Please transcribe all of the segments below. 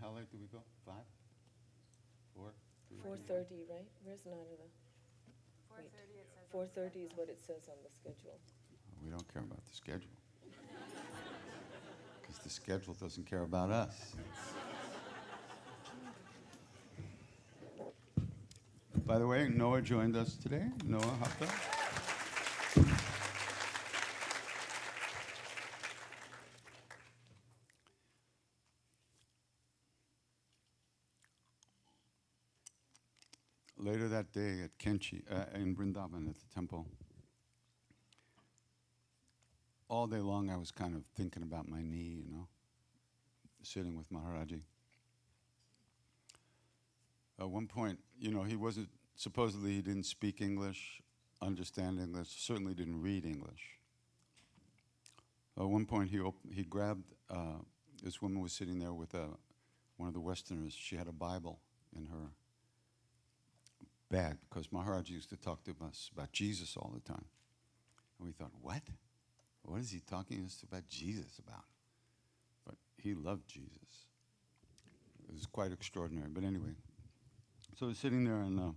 how late do we go? 5? 4? 4:30, right? Where's Narada? 4:30 it says. 4:30 is what it says on the schedule. We don't care about the schedule. Because the schedule doesn't care about us. By the way, Noah joined us today. Noah hopped up. Later that day at Kenchi, in Vrindavan at the temple, all day long I was kind of thinking about my knee, sitting with Maharaji. At one point, he wasn't, supposedly he didn't speak English, understand English, certainly didn't read English. At one point he grabbed, this woman was sitting there with one of the Westerners. She had a Bible in her bag, because Maharaji used to talk to us about Jesus all the time. And we thought, what? What is he talking to us about Jesus about? But he loved Jesus. It was quite extraordinary. But anyway, so he's sitting there and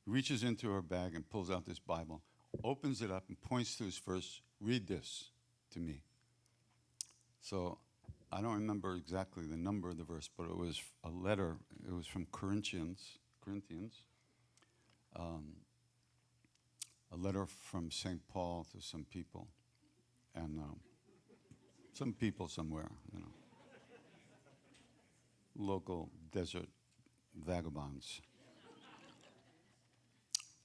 reaches into her bag and pulls out this Bible, opens it up and points to his verse, read this to me. So I don't remember exactly the number of the verse, but it was a letter. It was from Corinthians. A letter from St. Paul to some people, and some people somewhere, local desert vagabonds.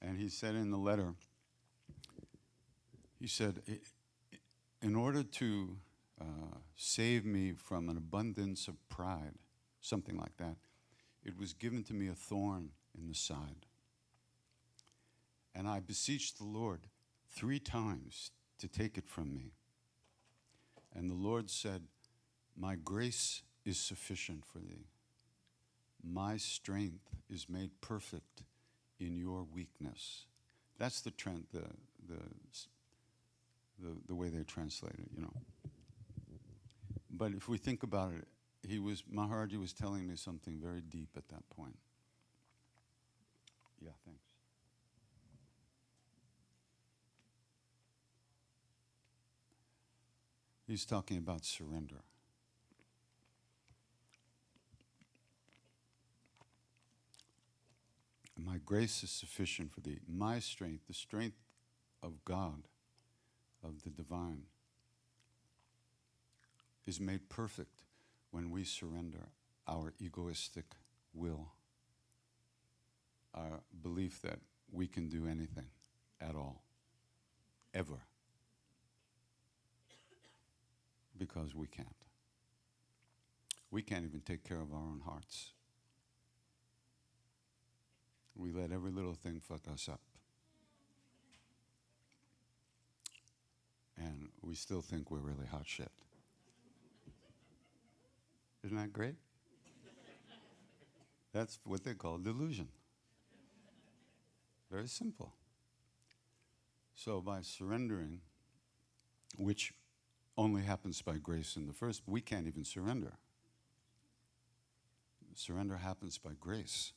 And he said in the letter, he said, in order to save me from an abundance of pride, something like that, it was given to me a thorn in the side. And I beseeched the Lord 3 times to take it from me. And the Lord said, my grace is sufficient for thee. My strength is made perfect in your weakness. That's the trend, the way they translate it, But if we think about it, Maharaji was telling me something very deep at that point. Yeah, thanks. He's talking about surrender. My grace is sufficient for thee. My strength, the strength of God, of the divine, is made perfect when we surrender our egoistic will, our belief that we can do anything at all, ever. Because we can't. We can't even take care of our own hearts. We let every little thing fuck us up. And we still think we're really hot shit. Isn't that great? That's what they call delusion. Very simple. So by surrendering, which only happens by grace in the first, we can't even surrender. Surrender happens by grace.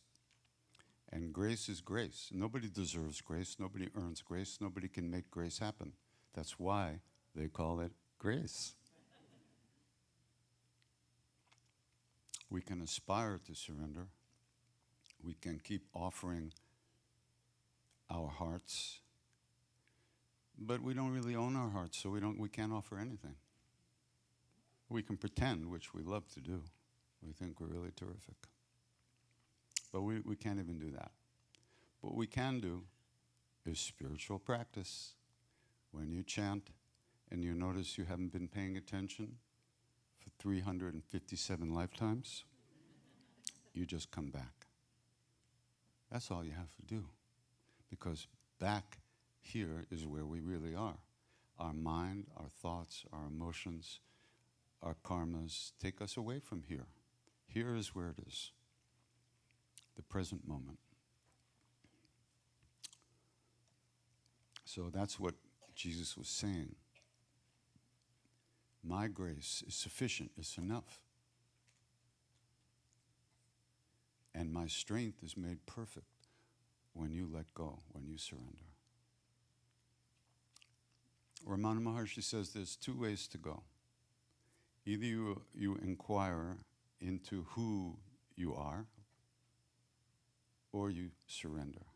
And grace is grace. Nobody deserves grace. Nobody earns grace. Nobody can make grace happen. That's why they call it grace. We can aspire to surrender. We can keep offering our hearts. But we don't really own our hearts, so we can't offer anything. We can pretend, which we love to do. We think we're really terrific. But we can't even do that. What we can do is spiritual practice. When you chant and you notice you haven't been paying attention for 357 lifetimes, you just come back. That's all you have to do. Because back here is where we really are. Our mind, our thoughts, our emotions, our karmas take us away from here. Here is where it is. The present moment. So that's what Jesus was saying. My grace is sufficient, it's enough. And my strength is made perfect when you let go, when you surrender. Ramana Maharshi says there's two ways to go. Either you inquire into who you are, or you surrender.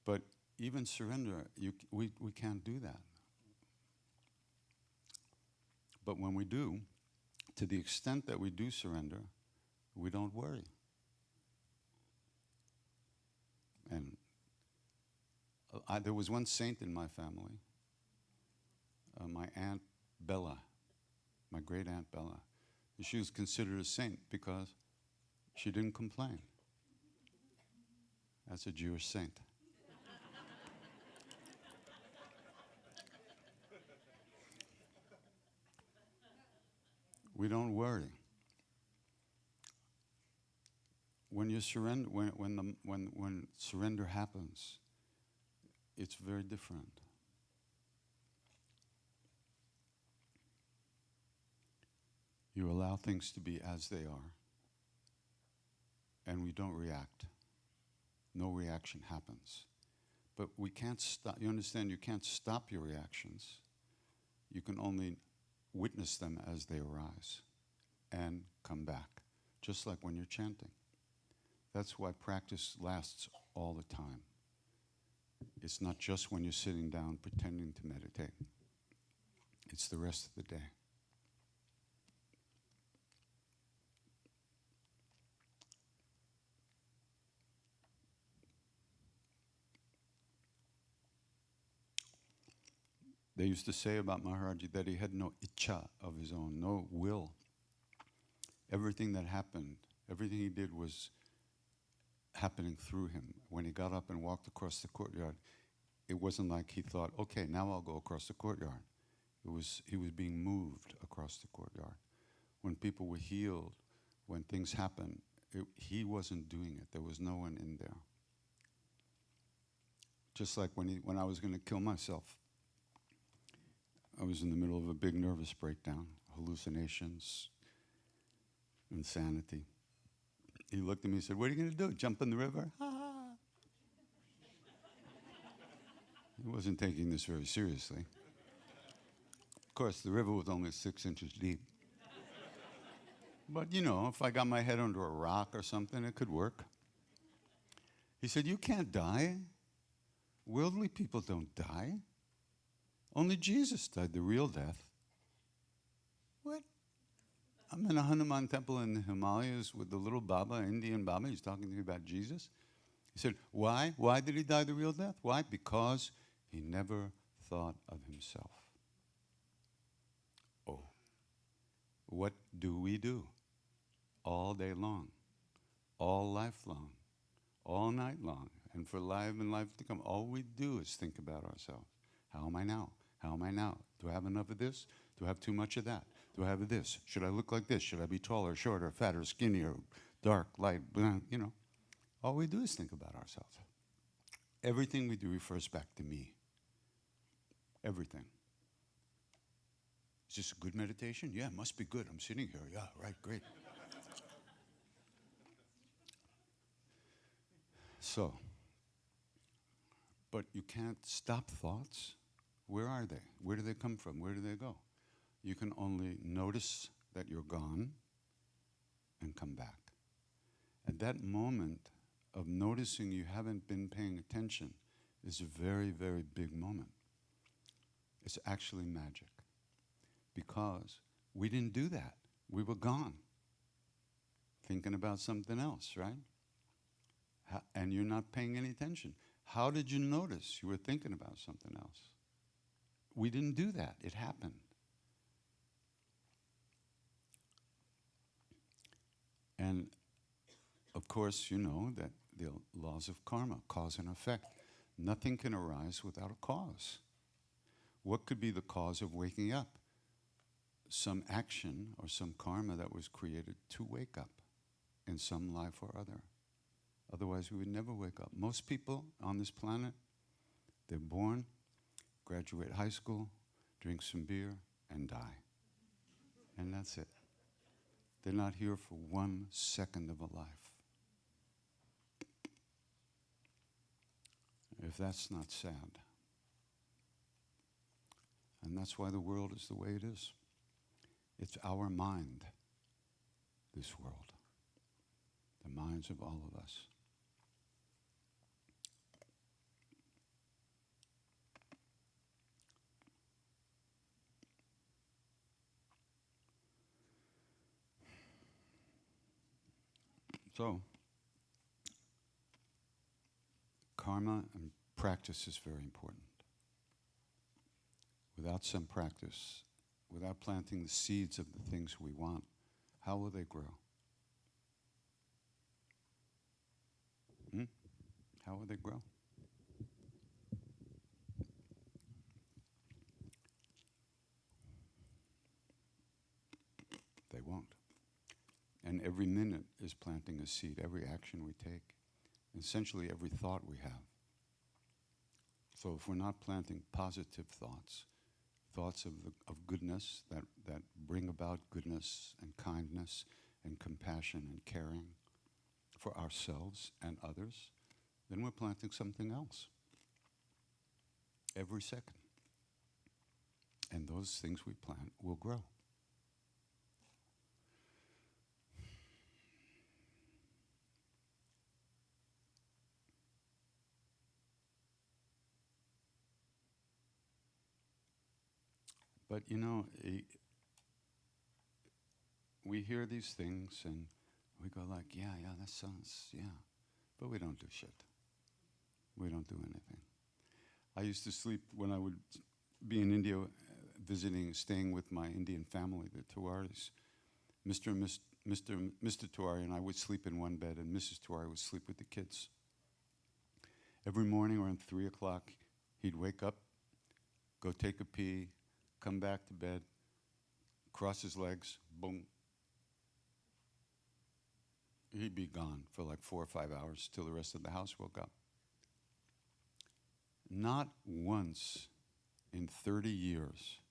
But even surrender, we can't do that. But when we do, to the extent that we do surrender, we don't worry. And there was one saint in my family, my Aunt Bella, my great Aunt Bella. She was considered a saint because she didn't complain. That's a Jewish saint. We don't worry. When you surrender, when surrender happens, it's very different. You allow things to be as they are, and we don't react. No reaction happens. But we can't stop. You understand? You can't stop your reactions. You can only witness them as they arise and come back, just like when you're chanting. That's why practice lasts all the time. It's not just when you're sitting down pretending to meditate. It's the rest of the day. They used to say about Maharaji that he had no ichcha of his own, no will. Everything that happened, everything he did was happening through him. When he got up and walked across the courtyard, it wasn't like he thought, okay, now I'll go across the courtyard. He was being moved across the courtyard. When people were healed, when things happened, he wasn't doing it. There was no one in there. Just like when I was going to kill myself, I was in the middle of a big nervous breakdown, hallucinations, insanity. He looked at me and said, "What are you going to do? Jump in the river?" He wasn't taking this very seriously. Of course, the river was only 6 inches deep. But, if I got my head under a rock or something, it could work. He said, "You can't die. Worldly people don't die. Only Jesus died the real death." What? I'm in a Hanuman temple in the Himalayas with the little Baba, Indian Baba. He's talking to me about Jesus. He said, why? Why did he die the real death? Why? Because he never thought of himself. Oh, what do we do? All day long, all life long, all night long, and for life and life to come, all we do is think about ourselves. How am I now? How am I now? Do I have enough of this? Do I have too much of that? Do I have this? Should I look like this? Should I be taller, shorter, fatter, skinnier, dark, light, blank, All we do is think about ourselves. Everything we do refers back to me. Everything. Is this a good meditation? Yeah, it must be good. I'm sitting here. Yeah, right, great. So, but you can't stop thoughts. Where are they? Where do they come from? Where do they go? You can only notice that you're gone and come back. At that moment of noticing you haven't been paying attention is a very, very big moment. It's actually magic because we didn't do that. We were gone, thinking about something else, right? And you're not paying any attention. How did you notice you were thinking about something else? We didn't do that. It happened. And of course, you know that the laws of karma, cause and effect. Nothing can arise without a cause. What could be the cause of waking up? Some action or some karma that was created to wake up in some life or other. Otherwise, we would never wake up. Most people on this planet, they're born, graduate high school, drink some beer, and die. And that's it. They're not here for 1 second of a life. if that's not sad. And that's why the world is the way it is. It's our mind, this world. The minds of all of us. So, karma and practice is very important. Without some practice, without planting the seeds of the things we want, how will they grow? How will they grow? They won't. And every minute is planting a seed, every action we take, essentially every thought we have. So if we're not planting positive thoughts, thoughts of goodness that bring about goodness and kindness and compassion and caring for ourselves and others, then we're planting something else every second. And those things we plant will grow. But you know, we hear these things and we go like, yeah, that sounds, yeah. But we don't do shit. We don't do anything. I used to sleep when I would be in India visiting, staying with my Indian family, the Tiwaris. Mr. Tiwari and I would sleep in one bed, and Mrs. Tiwari would sleep with the kids. Every morning around 3 o'clock, he'd wake up, go take a pee, come back to bed, cross his legs, boom. He'd be gone for like 4 or 5 hours till the rest of the house woke up. Not once in 30 years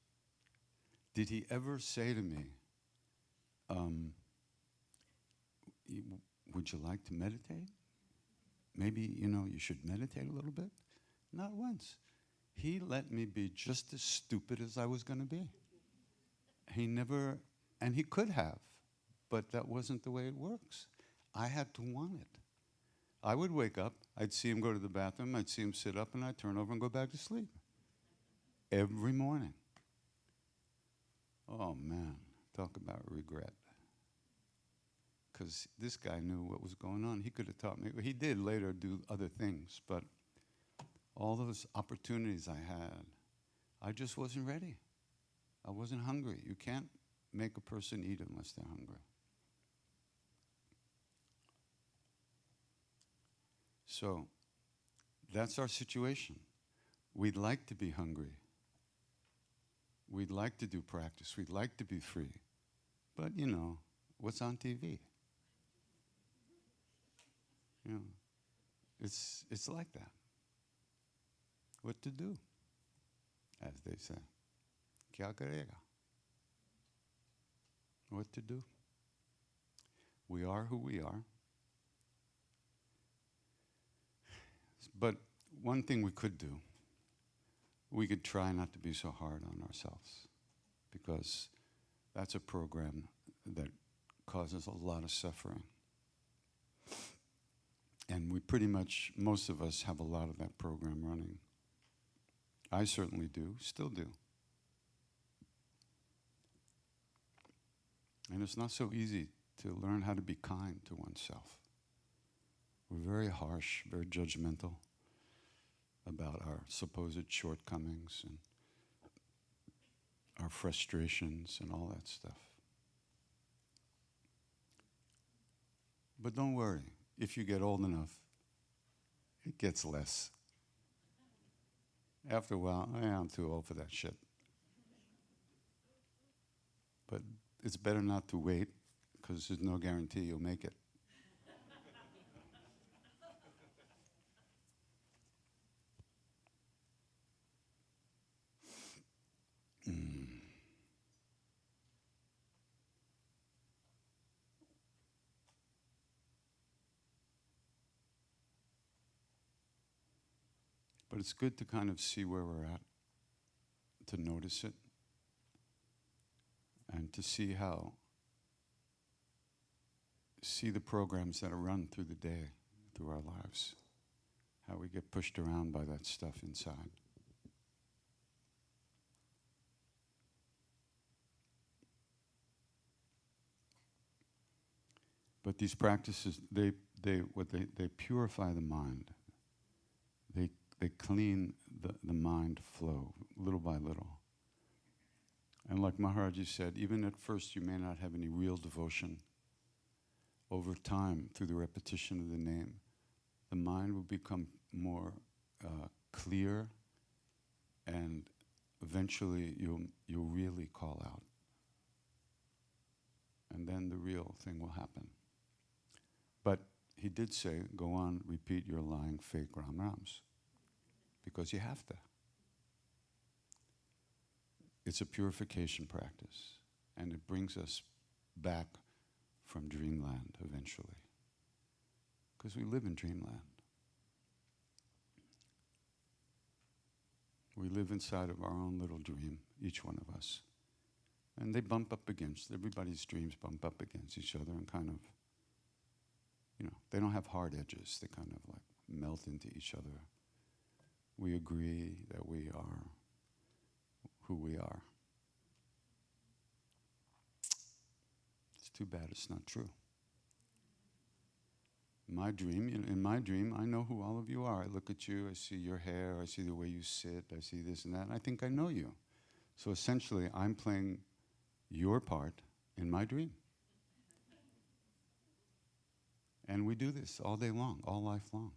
did he ever say to me, would you like to meditate? Maybe, you should meditate a little bit? Not once. He let me be just as stupid as I was going to be. He never, and he could have, but that wasn't the way it works. I had to want it. I would wake up, I'd see him go to the bathroom, I'd see him sit up, and I'd turn over and go back to sleep. Every morning. Oh man, talk about regret. Because this guy knew what was going on. He could have taught me. He did later do other things, but all those opportunities I had, I just wasn't ready. I wasn't hungry. You can't make a person eat unless they're hungry. So that's our situation. We'd like to be hungry. We'd like to do practice. We'd like to be free. But, what's on TV? It's like that. What to do, as they say. Kya karega? What to do? We are who we are. But one thing we could do, we could try not to be so hard on ourselves, because that's a program that causes a lot of suffering. And we pretty much, most of us have a lot of that program running. I certainly do, still do. And it's not so easy to learn how to be kind to oneself. We're very harsh, very judgmental about our supposed shortcomings and our frustrations and all that stuff. But don't worry, if you get old enough, it gets less. After a while, I'm too old for that shit. But it's better not to wait, because there's no guarantee you'll make it. But it's good to kind of see where we're at, to notice it, and to see the programs that are run through the day, through our lives, how we get pushed around by that stuff inside. But these practices, they purify the mind. They clean the mind flow little by little. And like Maharaji said, even at first you may not have any real devotion. Over time, through the repetition of the name, the mind will become more clear, and eventually you'll really call out. And then the real thing will happen. But he did say, go on, repeat your lying, fake Ram Rams. Because you have to. It's a purification practice. And it brings us back from dreamland eventually. Because we live in dreamland. We live inside of our own little dream, each one of us. And they bump up against, everybody's dreams bump up against each other and kind of, they don't have hard edges. They kind of like melt into each other. We agree that we are who we are. It's too bad it's not true. In my dream, I know who all of you are. I look at you, I see your hair, I see the way you sit, I see this and that, and I think I know you. So essentially, I'm playing your part in my dream. And we do this all day long, all life long.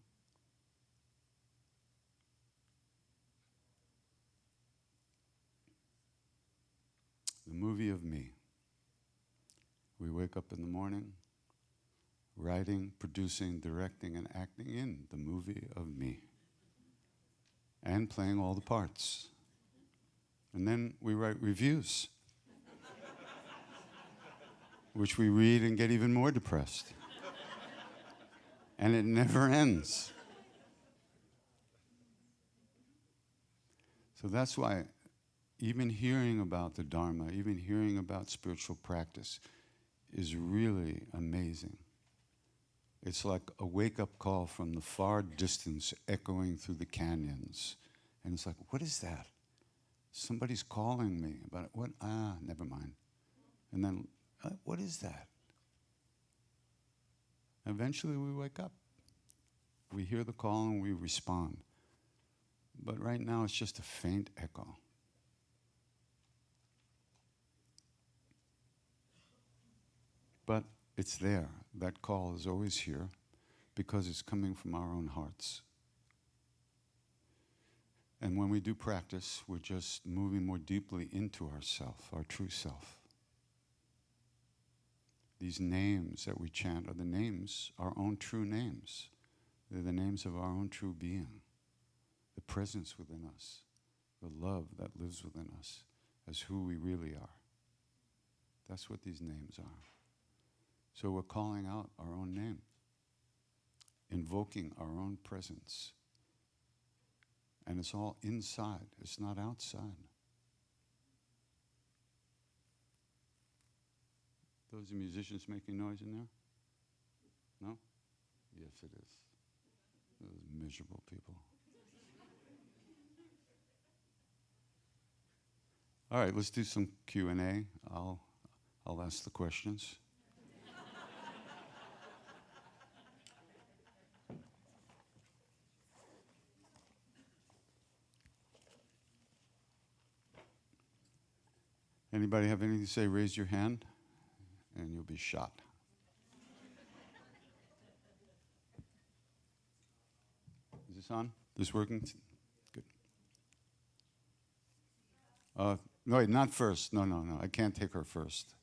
The movie of me. We wake up in the morning, writing, producing, directing, and acting in the movie of me. And playing all the parts. And then we write reviews, which we read and get even more depressed. And it never ends. So that's why even hearing about the Dharma, even hearing about spiritual practice is really amazing. It's like a wake-up call from the far distance echoing through the canyons. And it's like, what is that? Somebody's calling me about it. What? Never mind. And then, what is that? Eventually we wake up. We hear the call and we respond. But right now it's just a faint echo. But it's there. That call is always here because it's coming from our own hearts. And when we do practice, we're just moving more deeply into ourself, our true self. These names that we chant are the names, our own true names. They're the names of our own true being, the presence within us, the love that lives within us as who we really are. That's what these names are. So we're calling out our own name, invoking our own presence. And it's all inside, it's not outside. Those are musicians making noise in there? No? Yes, it is. Those miserable people. All right, let's do some Q&A. I'll ask the questions. Anybody have anything to say? Raise your hand, and you'll be shot. Is this on? This working? Good. No, wait, not first. No. I can't take her first.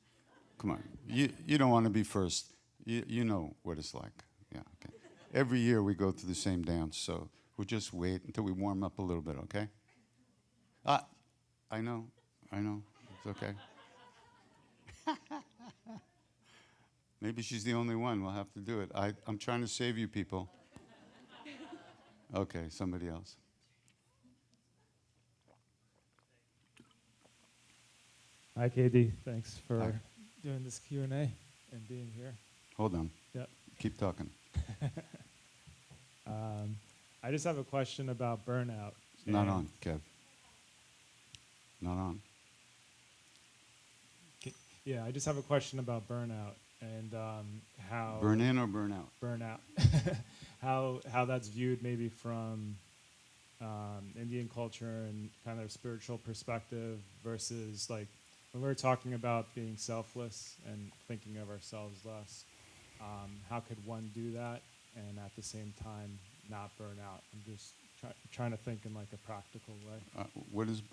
Come on. You don't want to be first. You know what it's like. Yeah, okay. Every year we go through the same dance, so we'll just wait until we warm up a little bit, okay? I know. It's okay. Maybe she's the only one. We'll have to do it. I'm trying to save you people. Okay, somebody else. Hi, KD. Thanks for Hi. doing this Q&A and being here. Hold on. Yep. Keep talking. I just have a question about burnout. It's not and- on, Kev. Not on. Yeah, I just have a question about burnout and how Burn in or burn out? burnout, how that's viewed maybe from Indian culture and kind of spiritual perspective versus like when we're talking about being selfless and thinking of ourselves less. How could one do that and at the same time not burn out? I'm just trying to think in like a practical way.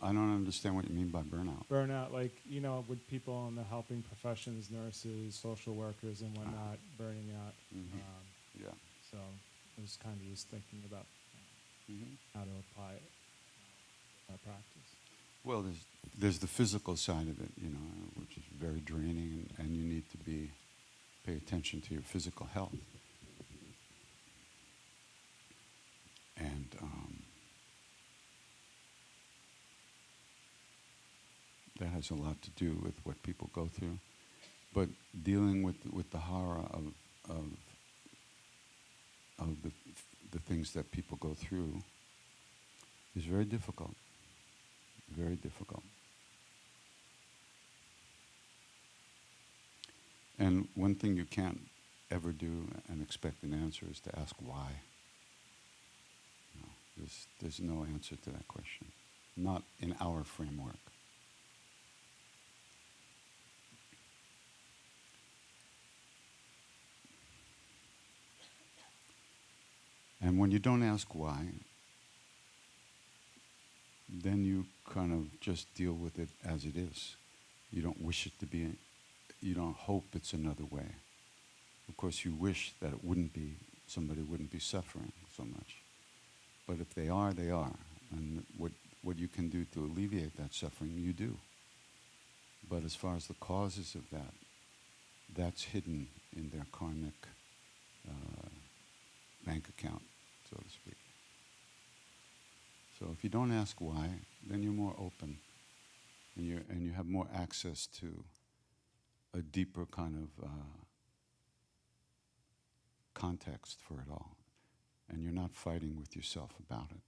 I don't understand what you mean by burnout. Burnout, like, you know, with people in the helping professions, nurses, social workers and whatnot, burning out. Yeah. So I was kind of just thinking about how to apply it in our practice. Well, there's the physical side of it, which is very draining, and you need to pay attention to your physical health. And that has a lot to do with what people go through. But dealing with the horror of the things that people go through is very difficult. Very difficult. And one thing you can't ever do and expect an answer is to ask why. No, there's no answer to that question. Not in our framework. And when you don't ask why, then you kind of just deal with it as it is. You don't wish it to be, you don't hope it's another way. Of course, you wish that it wouldn't be, somebody wouldn't be suffering so much. But if they are, they are. And what you can do to alleviate that suffering, you do. But as far as the causes of that, that's hidden in their karmic bank account, so to speak. So if you don't ask why, then you're more open, and you have more access to a deeper kind of context for it all, and you're not fighting with yourself about it.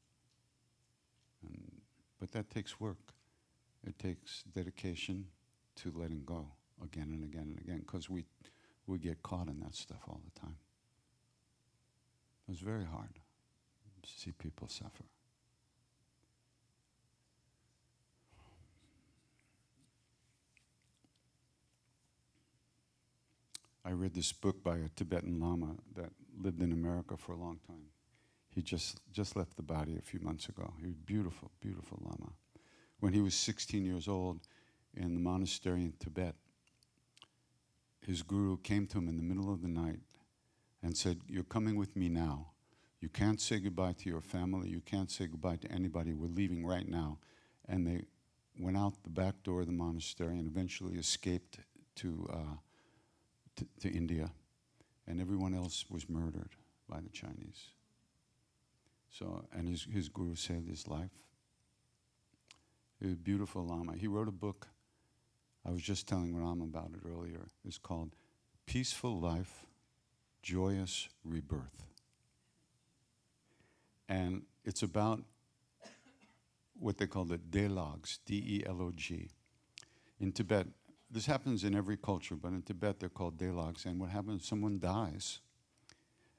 But that takes work. It takes dedication to letting go again and again and again, because we get caught in that stuff all the time. It's very hard to see people suffer. I read this book by a Tibetan Lama that lived in America for a long time. He just left the body a few months ago. He was beautiful, beautiful Lama. When he was 16 years old in the monastery in Tibet, his guru came to him in the middle of the night and said, "You're coming with me now. You can't say goodbye to your family. You can't say goodbye to anybody. We're leaving right now." And they went out the back door of the monastery and eventually escaped to India. And everyone else was murdered by the Chinese. So, and his guru saved his life. He was a beautiful Lama. He wrote a book. I was just telling Ram about it earlier. It's called Peaceful Life, Joyous Rebirth. And it's about what they call the Delog, D-E-L-O-G. In Tibet, this happens in every culture, but in Tibet they're called Delogs. And what happens, someone dies,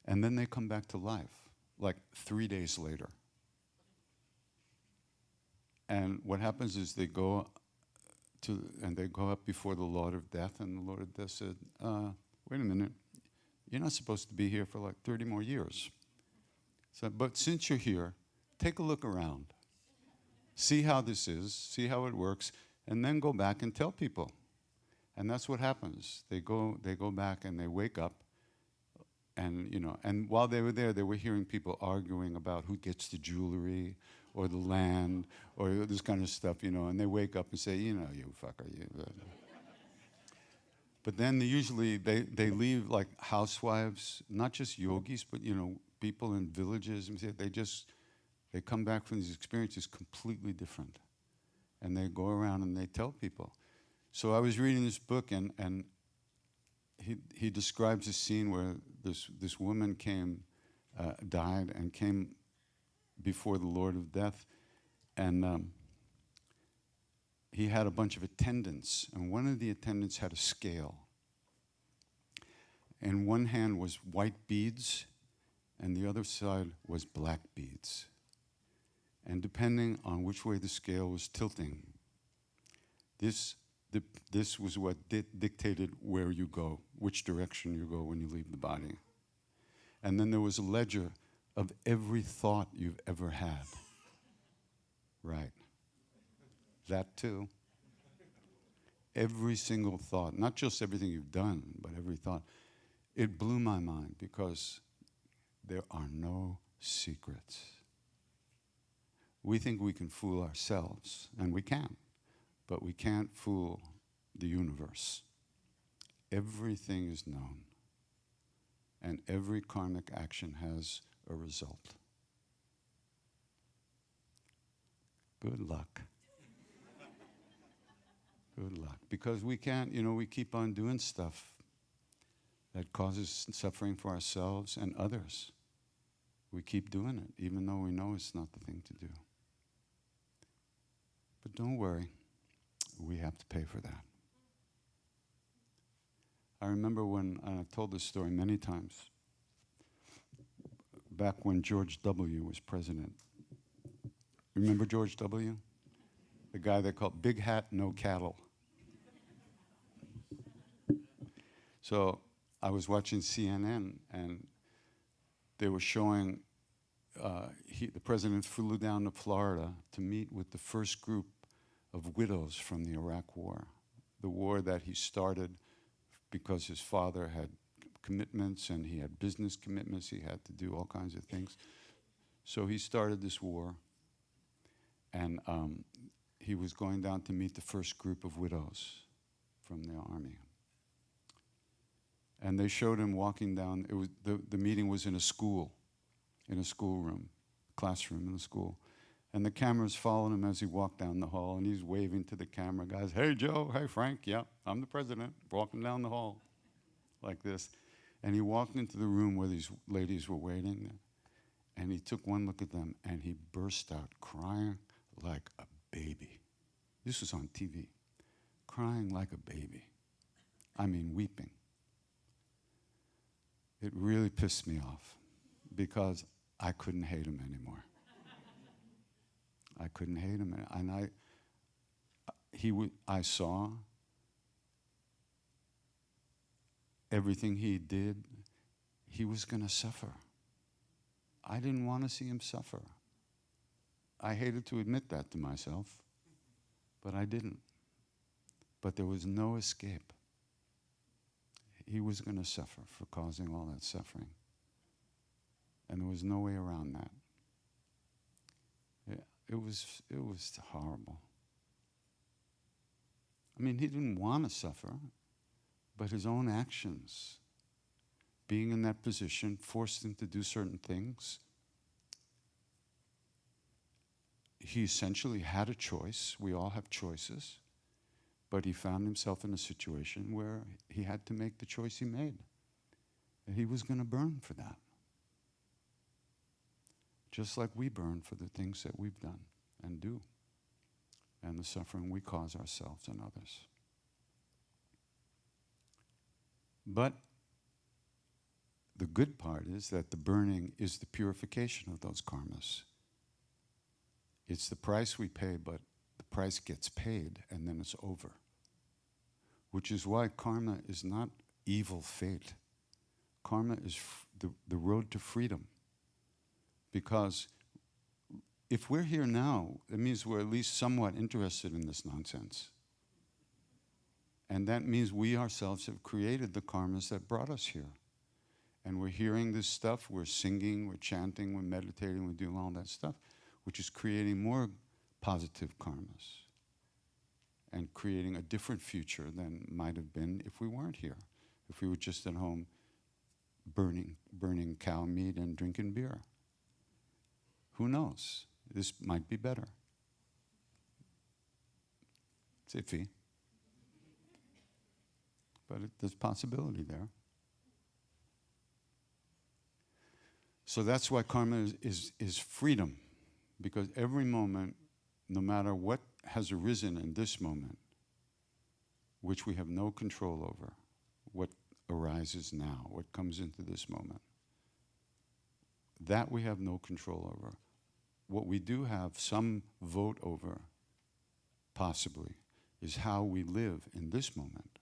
and then they come back to life, like 3 days later. And what happens is they go up before the Lord of Death, and the Lord of Death said, wait a minute, you're not supposed to be here for like 30 more years. So, but since you're here, take a look around. See how this is, see how it works, and then go back and tell people. And that's what happens. They go back and they wake up, and and while they were there, they were hearing people arguing about who gets the jewelry or the land or this kind of stuff, and they wake up and say, you fucker, you. But then they leave like housewives, not just yogis, but people in villages, and they come back from these experiences completely different. And they go around and they tell people. So I was reading this book, and he describes a scene where this woman died and came before the Lord of Death, and he had a bunch of attendants, and one of the attendants had a scale. In one hand was white beads, and the other side was black beads. And depending on which way the scale was tilting, this was what dictated where you go, which direction you go when you leave the body. And then there was a ledger of every thought you've ever had. Right. That too. Every single thought, not just everything you've done, but every thought. It blew my mind because there are no secrets. We think we can fool ourselves, and we can, but we can't fool the universe. Everything is known, and every karmic action has a result. Good luck. Good luck. Because we can't, we keep on doing stuff that causes suffering for ourselves and others. We keep doing it, even though we know it's not the thing to do. But don't worry, we have to pay for that. I remember when, and I've told this story many times, back when George W. was president. Remember George W.? The guy they called Big Hat, No Cattle. So I was watching CNN, and they were showing the president flew down to Florida to meet with the first group of widows from the Iraq War, the war that he started because his father had commitments and he had business commitments. He had to do all kinds of things. So he started this war, and he was going down to meet the first group of widows from the army. And they showed him walking down. It was the meeting was in a schoolroom, classroom in a school. And the cameras followed him as he walked down the hall, and he's waving to the camera guys, "Hey, Joe, hey, Frank, yeah, I'm the president," walking down the hall like this. And he walked into the room where these ladies were waiting, and he took one look at them, and he burst out crying like a baby. This was on TV. Crying like a baby. I mean, weeping. It really pissed me off because I couldn't hate him anymore. I couldn't hate him, and I saw everything he did. He was going to suffer. I didn't want to see him suffer. I hated to admit that to myself, but I didn't. But there was no escape. He was going to suffer for causing all that suffering. And there was no way around that. It was horrible. I mean, he didn't want to suffer, but his own actions, being in that position, forced him to do certain things. He essentially had a choice. We all have choices. But he found himself in a situation where he had to make the choice he made. And he was going to burn for that. Just like we burn for the things that we've done and do, and the suffering we cause ourselves and others. But the good part is that the burning is the purification of those karmas. It's the price we pay, but the price gets paid and then it's over. Which is why karma is not evil fate. Karma is the road to freedom. Because if we're here now, it means we're at least somewhat interested in this nonsense. And that means we ourselves have created the karmas that brought us here. And we're hearing this stuff, we're singing, we're chanting, we're meditating, we're doing all that stuff, which is creating more positive karmas and creating a different future than might have been if we weren't here, if we were just at home burning cow meat and drinking beer. Who knows? This might be better. It's iffy. but there's possibility there. So that's why karma is freedom, because every moment, no matter what has arisen in this moment, which we have no control over, what arises now, what comes into this moment, that we have no control over. What we do have some vote over, possibly, is how we live in this moment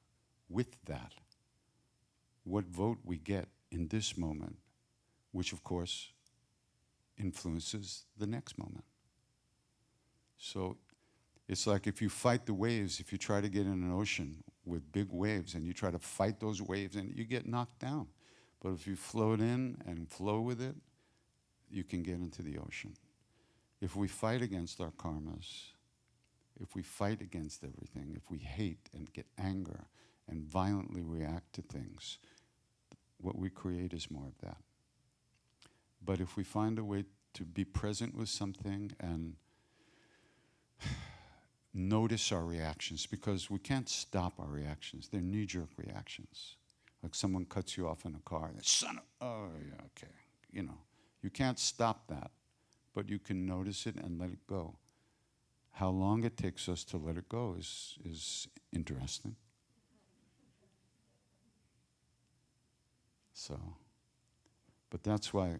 with that. What vote we get in this moment, which of course influences the next moment. So it's like if you fight the waves, if you try to get in an ocean with big waves and you try to fight those waves and you get knocked down. But if you float in and flow with it, you can get into the ocean. If we fight against our karmas, if we fight against everything, if we hate and get anger and violently react to things, what we create is more of that. But if we find a way to be present with something and notice our reactions, because we can't stop our reactions. They're knee-jerk reactions. Like someone cuts you off in a car, son of, oh yeah, okay. You know, you can't stop that, but you can notice it and let it go. How long it takes us to let it go is interesting. So, but that's why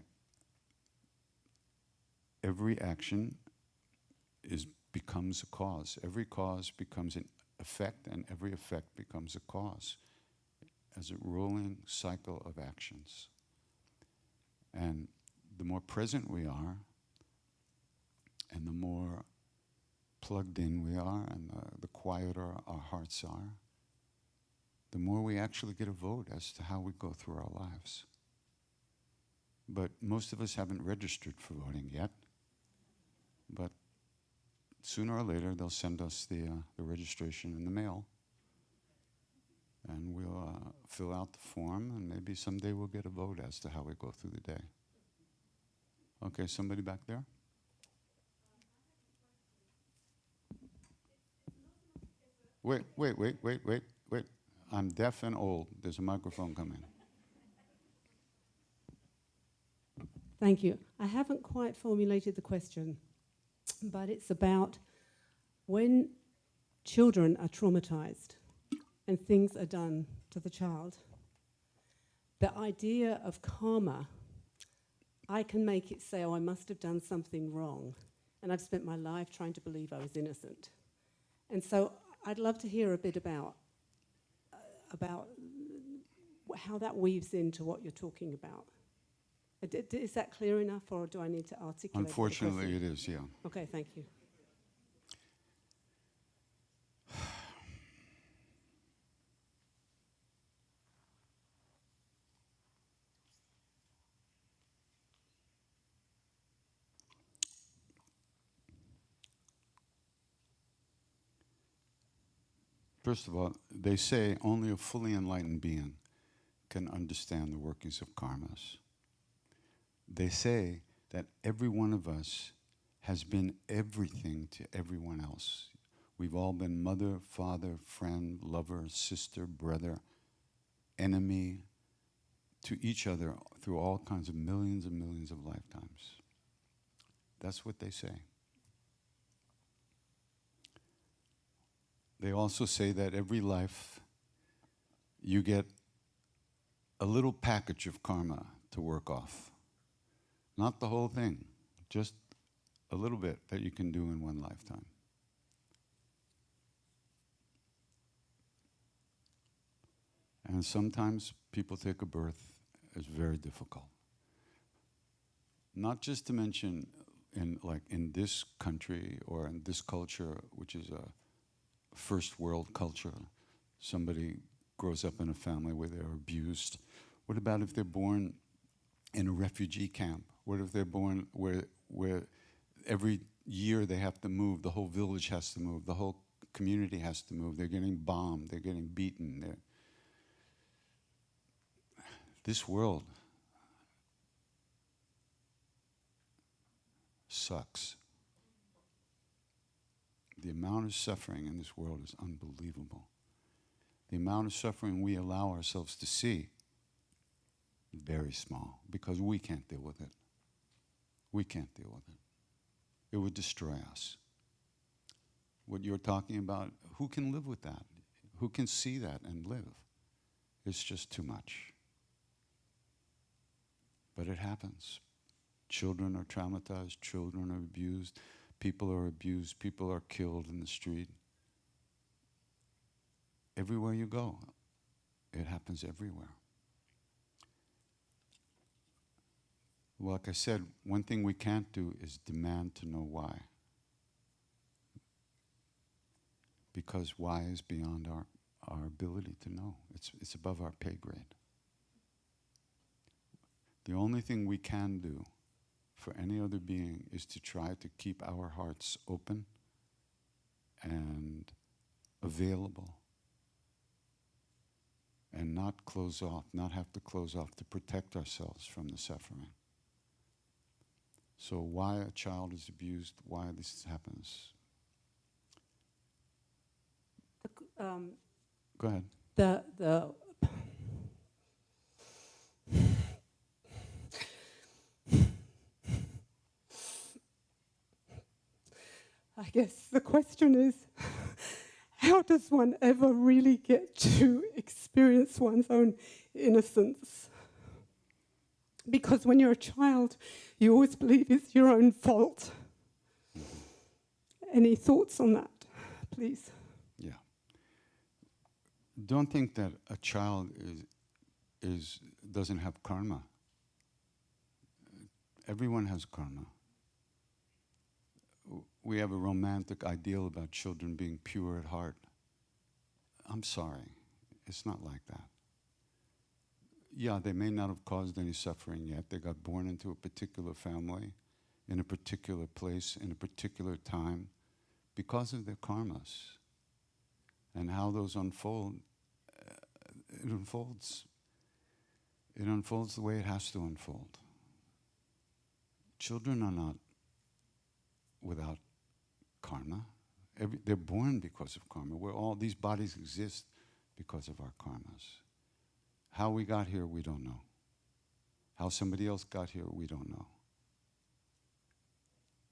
every action becomes a cause. Every cause becomes an effect, and every effect becomes a cause as a rolling cycle of actions. And the more present we are, and the more plugged in we are, and the quieter our hearts are, the more we actually get a vote as to how we go through our lives. But most of us haven't registered for voting yet. But sooner or later, they'll send us the registration in the mail. And we'll fill out the form, and maybe someday we'll get a vote as to how we go through the day. Okay, somebody back there? Wait. I'm deaf and old. There's a microphone coming. Thank you. I haven't quite formulated the question, but it's about when children are traumatized and things are done to the child, the idea of karma, I can make it say, oh, I must have done something wrong, and I've spent my life trying to believe I was innocent. And so I'd love to hear a bit about how that weaves into what you're talking about. Is that clear enough, or do I need to articulate? Unfortunately, it is, yeah. Okay, thank you. First of all, they say only a fully enlightened being can understand the workings of karmas. They say that every one of us has been everything to everyone else. We've all been mother, father, friend, lover, sister, brother, enemy to each other through all kinds of millions and millions of lifetimes. That's what they say. They also say that every life you get a little package of karma to work off. Not the whole thing, just a little bit that you can do in one lifetime. And sometimes people take a birth as very difficult. Not just to mention in this country or in this culture, which is a first world culture, somebody grows up in a family where they're abused. What about if they're born in a refugee camp? What if they're born where every year they have to move, the whole village has to move, the whole community has to move, they're getting bombed, they're getting beaten. This world sucks. The amount of suffering in this world is unbelievable. the amount of suffering we allow ourselves to see, very small, because we can't deal with it. We can't deal with it. It would destroy us. What you're talking about, who can live with that? Who can see that and live? It's just too much. But it happens. Children are traumatized, children are abused, people are killed in the street. Everywhere you go, it happens everywhere. Well, like I said, one thing we can't do is demand to know why. Because why is beyond our ability to know. It's above our pay grade. The only thing we can do for any other being is to try to keep our hearts open and available and not close off, not have to close off to protect ourselves from the suffering. So why a child is abused, why this happens. Go ahead. I guess the question is, how does one ever really get to experience one's own innocence? Because when you're a child, you always believe it's your own fault. Any thoughts on that, please? Yeah. Don't think that a child doesn't have karma. Everyone has karma. We have a romantic ideal about children being pure at heart. I'm sorry, it's not like that. Yeah, they may not have caused any suffering yet. They got born into a particular family, in a particular place, in a particular time, because of their karmas. And how those unfold, it unfolds. It unfolds the way it has to unfold. Children are not without karma. They're born because of karma. These bodies exist because of our karmas. How we got here, we don't know. How somebody else got here, we don't know.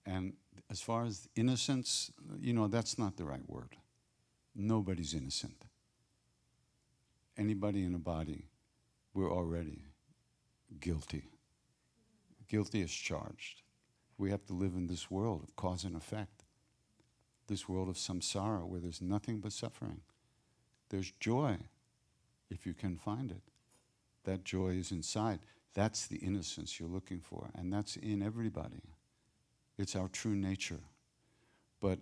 And as far as innocence, that's not the right word. Nobody's innocent. Anybody in a body, we're already guilty. Guilty as charged. We have to live in this world of cause and effect. This world of samsara where there's nothing but suffering. There's joy, if you can find it. That joy is inside. That's the innocence you're looking for, and that's in everybody. It's our true nature. But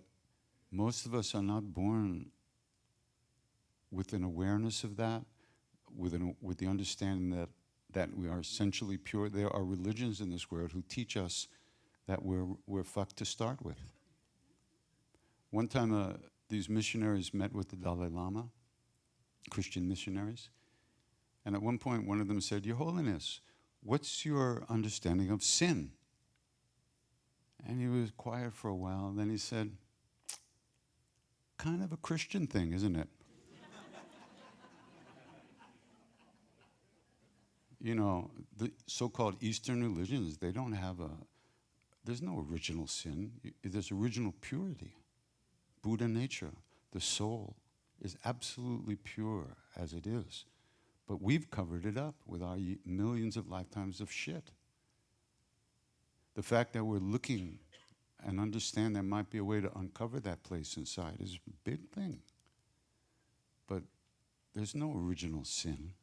most of us are not born with an awareness of that, with the understanding that we are essentially pure. There are religions in this world who teach us that we're fucked to start with. One time, these missionaries met with the Dalai Lama, Christian missionaries, and at one point, one of them said, "Your Holiness, what's your understanding of sin?" And he was quiet for a while, and then he said, "Kind of a Christian thing, isn't it?" The so-called Eastern religions, they don't have there's no original sin. There's original purity. Buddha nature, the soul, is absolutely pure as it is. But we've covered it up with our millions of lifetimes of shit. The fact that we're looking and understand there might be a way to uncover that place inside is a big thing. But there's no original sin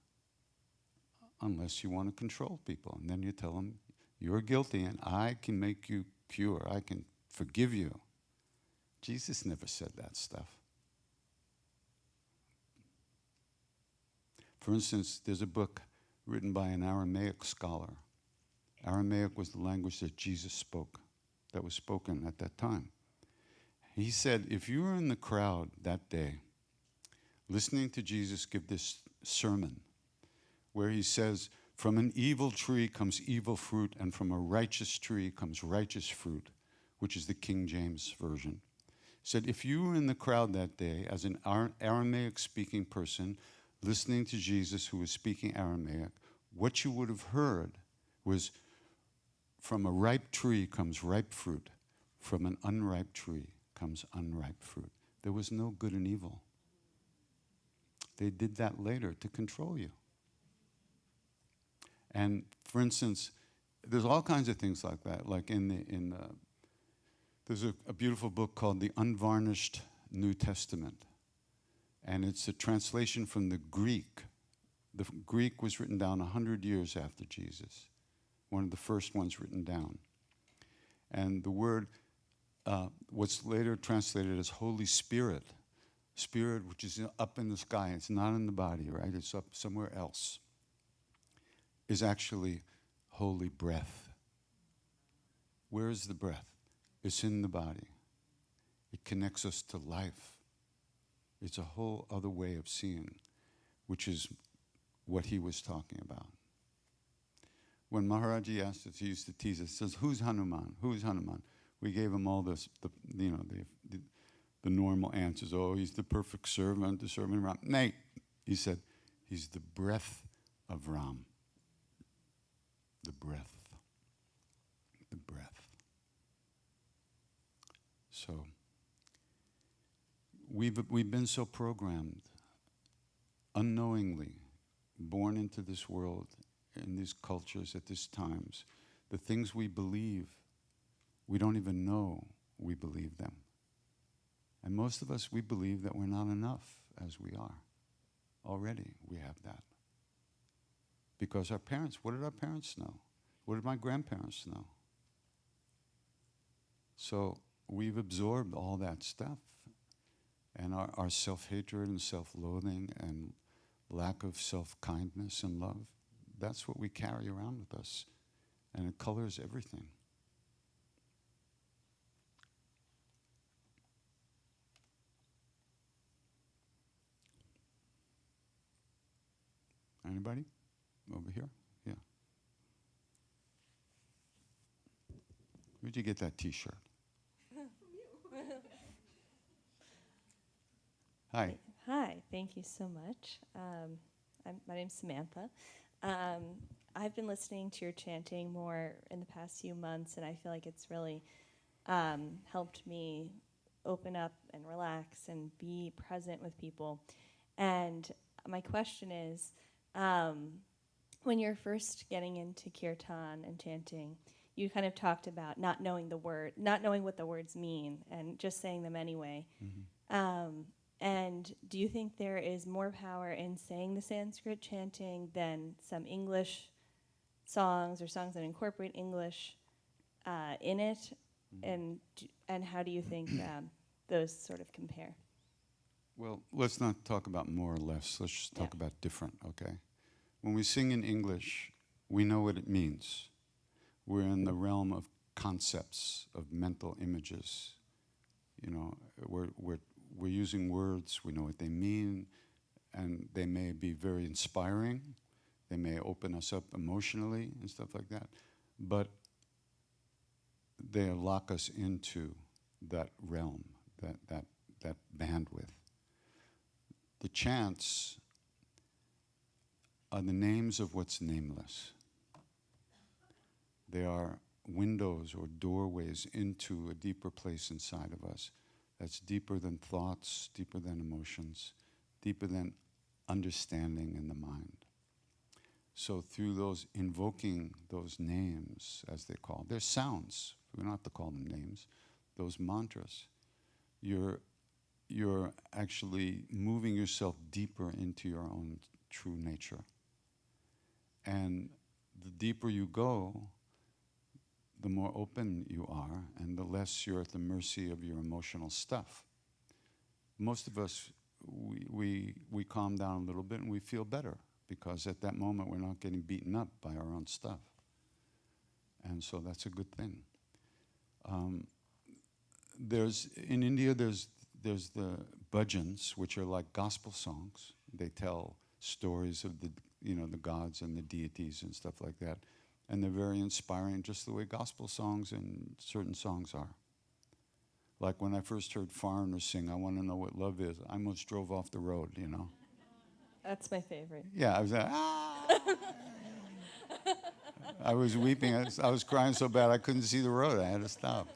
unless you want to control people. And then you tell them, you're guilty and I can make you pure. I can forgive you. Jesus never said that stuff. For instance, there's a book written by an Aramaic scholar. Aramaic was the language that Jesus spoke, that was spoken at that time. He said, if you were in the crowd that day, listening to Jesus give this sermon, where he says, from an evil tree comes evil fruit, and from a righteous tree comes righteous fruit, which is the King James Version. said, if you were in the crowd that day as an Aramaic-speaking person listening to Jesus who was speaking Aramaic, what you would have heard was, from a ripe tree comes ripe fruit. From an unripe tree comes unripe fruit. There was no good and evil. They did that later to control you. And for instance, there's all kinds of things like that. Like there's a beautiful book called The Unvarnished New Testament. And it's a translation from the Greek. The Greek was written down 100 years after Jesus. One of the first ones written down. And the word, what's later translated as Holy Spirit, Spirit which is up in the sky, it's not in the body, right? It's up somewhere else, is actually holy breath. Where is the breath? It's in the body. It connects us to life. It's a whole other way of seeing, which is what he was talking about. When Maharaji asked us, he used to tease us, says, who's Hanuman? Who's Hanuman? We gave him all this, the normal answers. Oh, he's the perfect servant, the servant of Ram. Nay, he said, he's the breath of Ram. The breath. The breath. So, we've been so programmed, unknowingly, born into this world, in these cultures at these times. The things we believe, we don't even know we believe them. And most of us, we believe that we're not enough as we are. Already we have that. Because our parents, what did our parents know? What did my grandparents know? So we've absorbed all that stuff. And our self-hatred and self-loathing and lack of self-kindness and love, that's what we carry around with us. And it colors everything. Anybody? Over here? Yeah. Where'd you get that T-shirt? Hi. Hi, thank you so much. My name's Samantha. I've been listening to your chanting more in the past few months, and I feel like it's really helped me open up and relax and be present with people. And my question is, when you're first getting into Kirtan and chanting, you kind of talked about not knowing what the words mean, and just saying them anyway. Mm-hmm. And do you think there is more power in saying the Sanskrit chanting than some English songs or songs that incorporate English in it? Mm-hmm. And how do you think those sort of compare? Well, let's not talk about more or less. Let's just talk about different, okay? When we sing in English, we know what it means. We're in the realm of concepts, of mental images. You know, we're using words, we know what they mean, and they may be very inspiring. They may open us up emotionally and stuff like that, but they lock us into that realm, that bandwidth. The chants are the names of what's nameless. They are windows or doorways into a deeper place inside of us that's deeper than thoughts, deeper than emotions, deeper than understanding in the mind. So through those invoking those names, as they call, they're sounds. We don't have to call them names. Those mantras, you're actually moving yourself deeper into your own true nature. And the deeper you go, the more open you are, and the less you're at the mercy of your emotional stuff. Most of us, we calm down a little bit and we feel better, because at that moment we're not getting beaten up by our own stuff. And so that's a good thing. In India, there's the bhajans, which are like gospel songs. They tell stories of the gods and the deities and stuff like that. And they're very inspiring, just the way gospel songs and certain songs are. Like when I first heard foreigners sing, I want to know what love is, I almost drove off the road, you know. That's my favorite. Yeah, I was like, ah! I was weeping. I was crying so bad I couldn't see the road. I had to stop.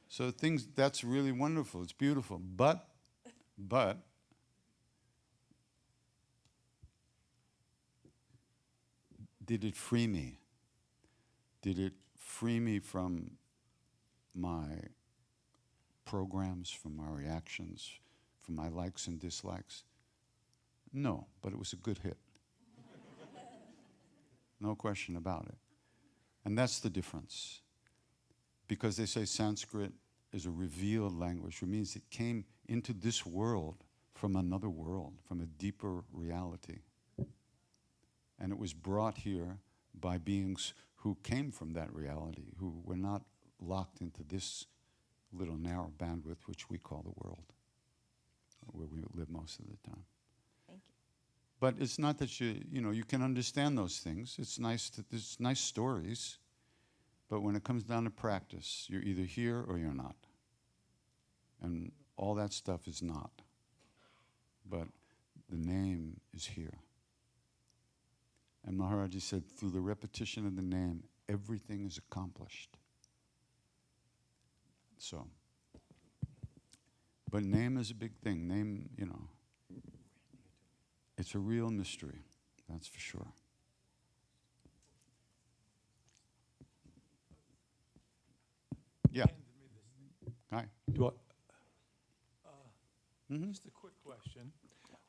So things, that's really wonderful. It's beautiful. But, did it free me? Did it free me from my programs, from my reactions, from my likes and dislikes? No, but it was a good hit. No question about it. And that's the difference. Because they say Sanskrit is a revealed language, which means it came into this world from another world, from a deeper reality. And it was brought here by beings who came from that reality, who were not locked into this little narrow bandwidth which we call the world, where we live most of the time. Thank you. But it's not that you can understand those things. It's nice there's nice stories, but when it comes down to practice, you're either here or you're not. And all that stuff is not. But the name is here. And Maharaji said, through the repetition of the name, everything is accomplished. So, but name is a big thing. Name, it's a real mystery, that's for sure. Yeah. Hi. Just a quick question.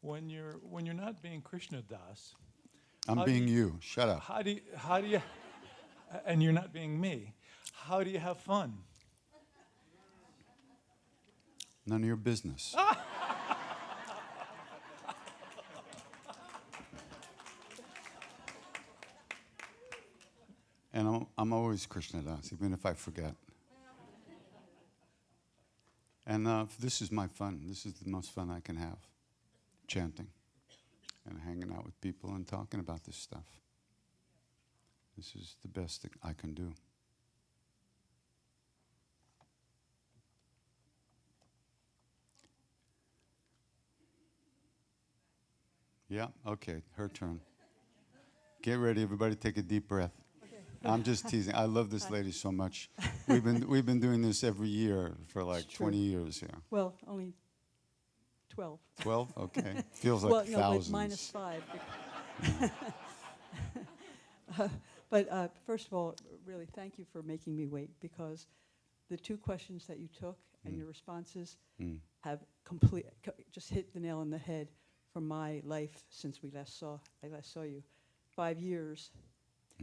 When you're not being Krishna Das, I'm how being do you. Shut up. how do you, and you're not being me, how do you have fun? None of your business. And I'm always Krishna Das, even if I forget. And this is my fun. This is the most fun I can have, chanting and hanging out with people and talking about this stuff. This is the best that I can do. Yeah, okay, her turn. Get ready, everybody, take a deep breath. I'm just teasing. I love this lady so much. We've been doing this every year for like It's true. 20 years here. Well, only 12. 12? Okay. Feels like Well, no, thousands. but minus 5. But first of all, really, thank you for making me wait, because the 2 questions that you took and your responses have just hit the nail on the head from my life since I last saw you. 5 years.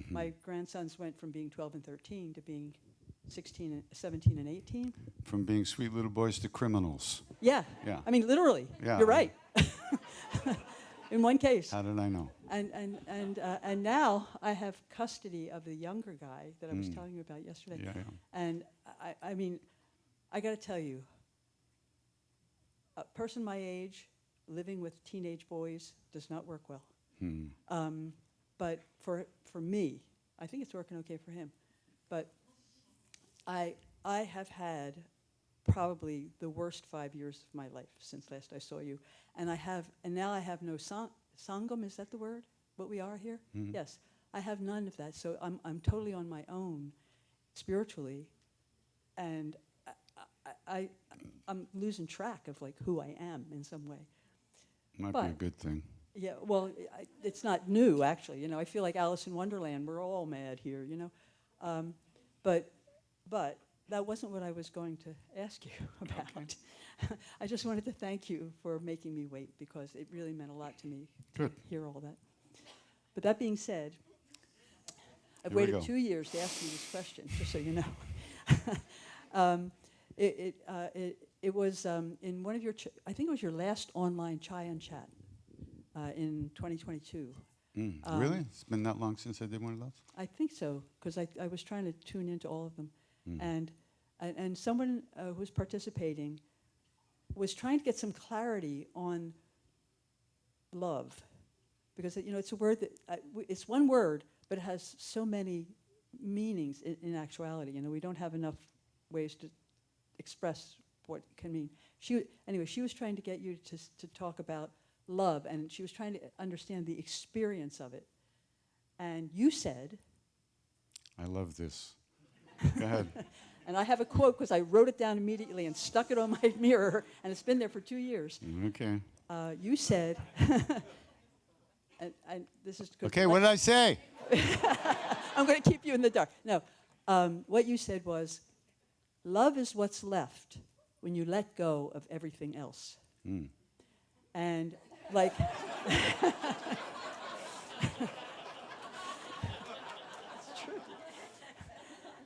My grandsons went from being 12 and 13 to being 17 and 18. From being sweet little boys to criminals. Yeah. Yeah. I mean, literally. Yeah. You're right. In one case. How did I know? And now I have custody of the younger guy that I was telling you about yesterday. Yeah. And I mean, I got to tell you, a person my age living with teenage boys does not work well. But for me, I think it's working okay for him. But I have had probably the worst 5 years of my life since last I saw you, and now I have no sangam. Is that the word? What we are here? Yes, I have none of that. So I'm totally on my own, spiritually, and I'm losing track of like who I am in some way. Might be a good thing. Yeah, well, it's not new, actually. I feel like Alice in Wonderland. We're all mad here, But that wasn't what I was going to ask you about. Okay. I just wanted to thank you for making me wait, because it really meant a lot to me to hear all that. But that being said, I've waited 2 years to ask you this question, just so you know. It was in one of your, I think it was your last online Chai and Chat. In 2022. Really? It's been that long since I did one of those? I think so, because I was trying to tune into all of them. And someone who was participating was trying to get some clarity on love. Because it's a word that, it's one word, but it has so many meanings in actuality. We don't have enough ways to express what it can mean. Anyway, she was trying to get you to talk about love, and she was trying to understand the experience of it. And you said, I love this. Go ahead. and I have a quote because I wrote it down immediately and stuck it on my mirror, and it's been there for 2 years. Okay. You said, and this is Okay, what did I say? I'm going to keep you in the dark. No, what you said was, love is what's left when you let go of everything else. Mm. And like, it's true.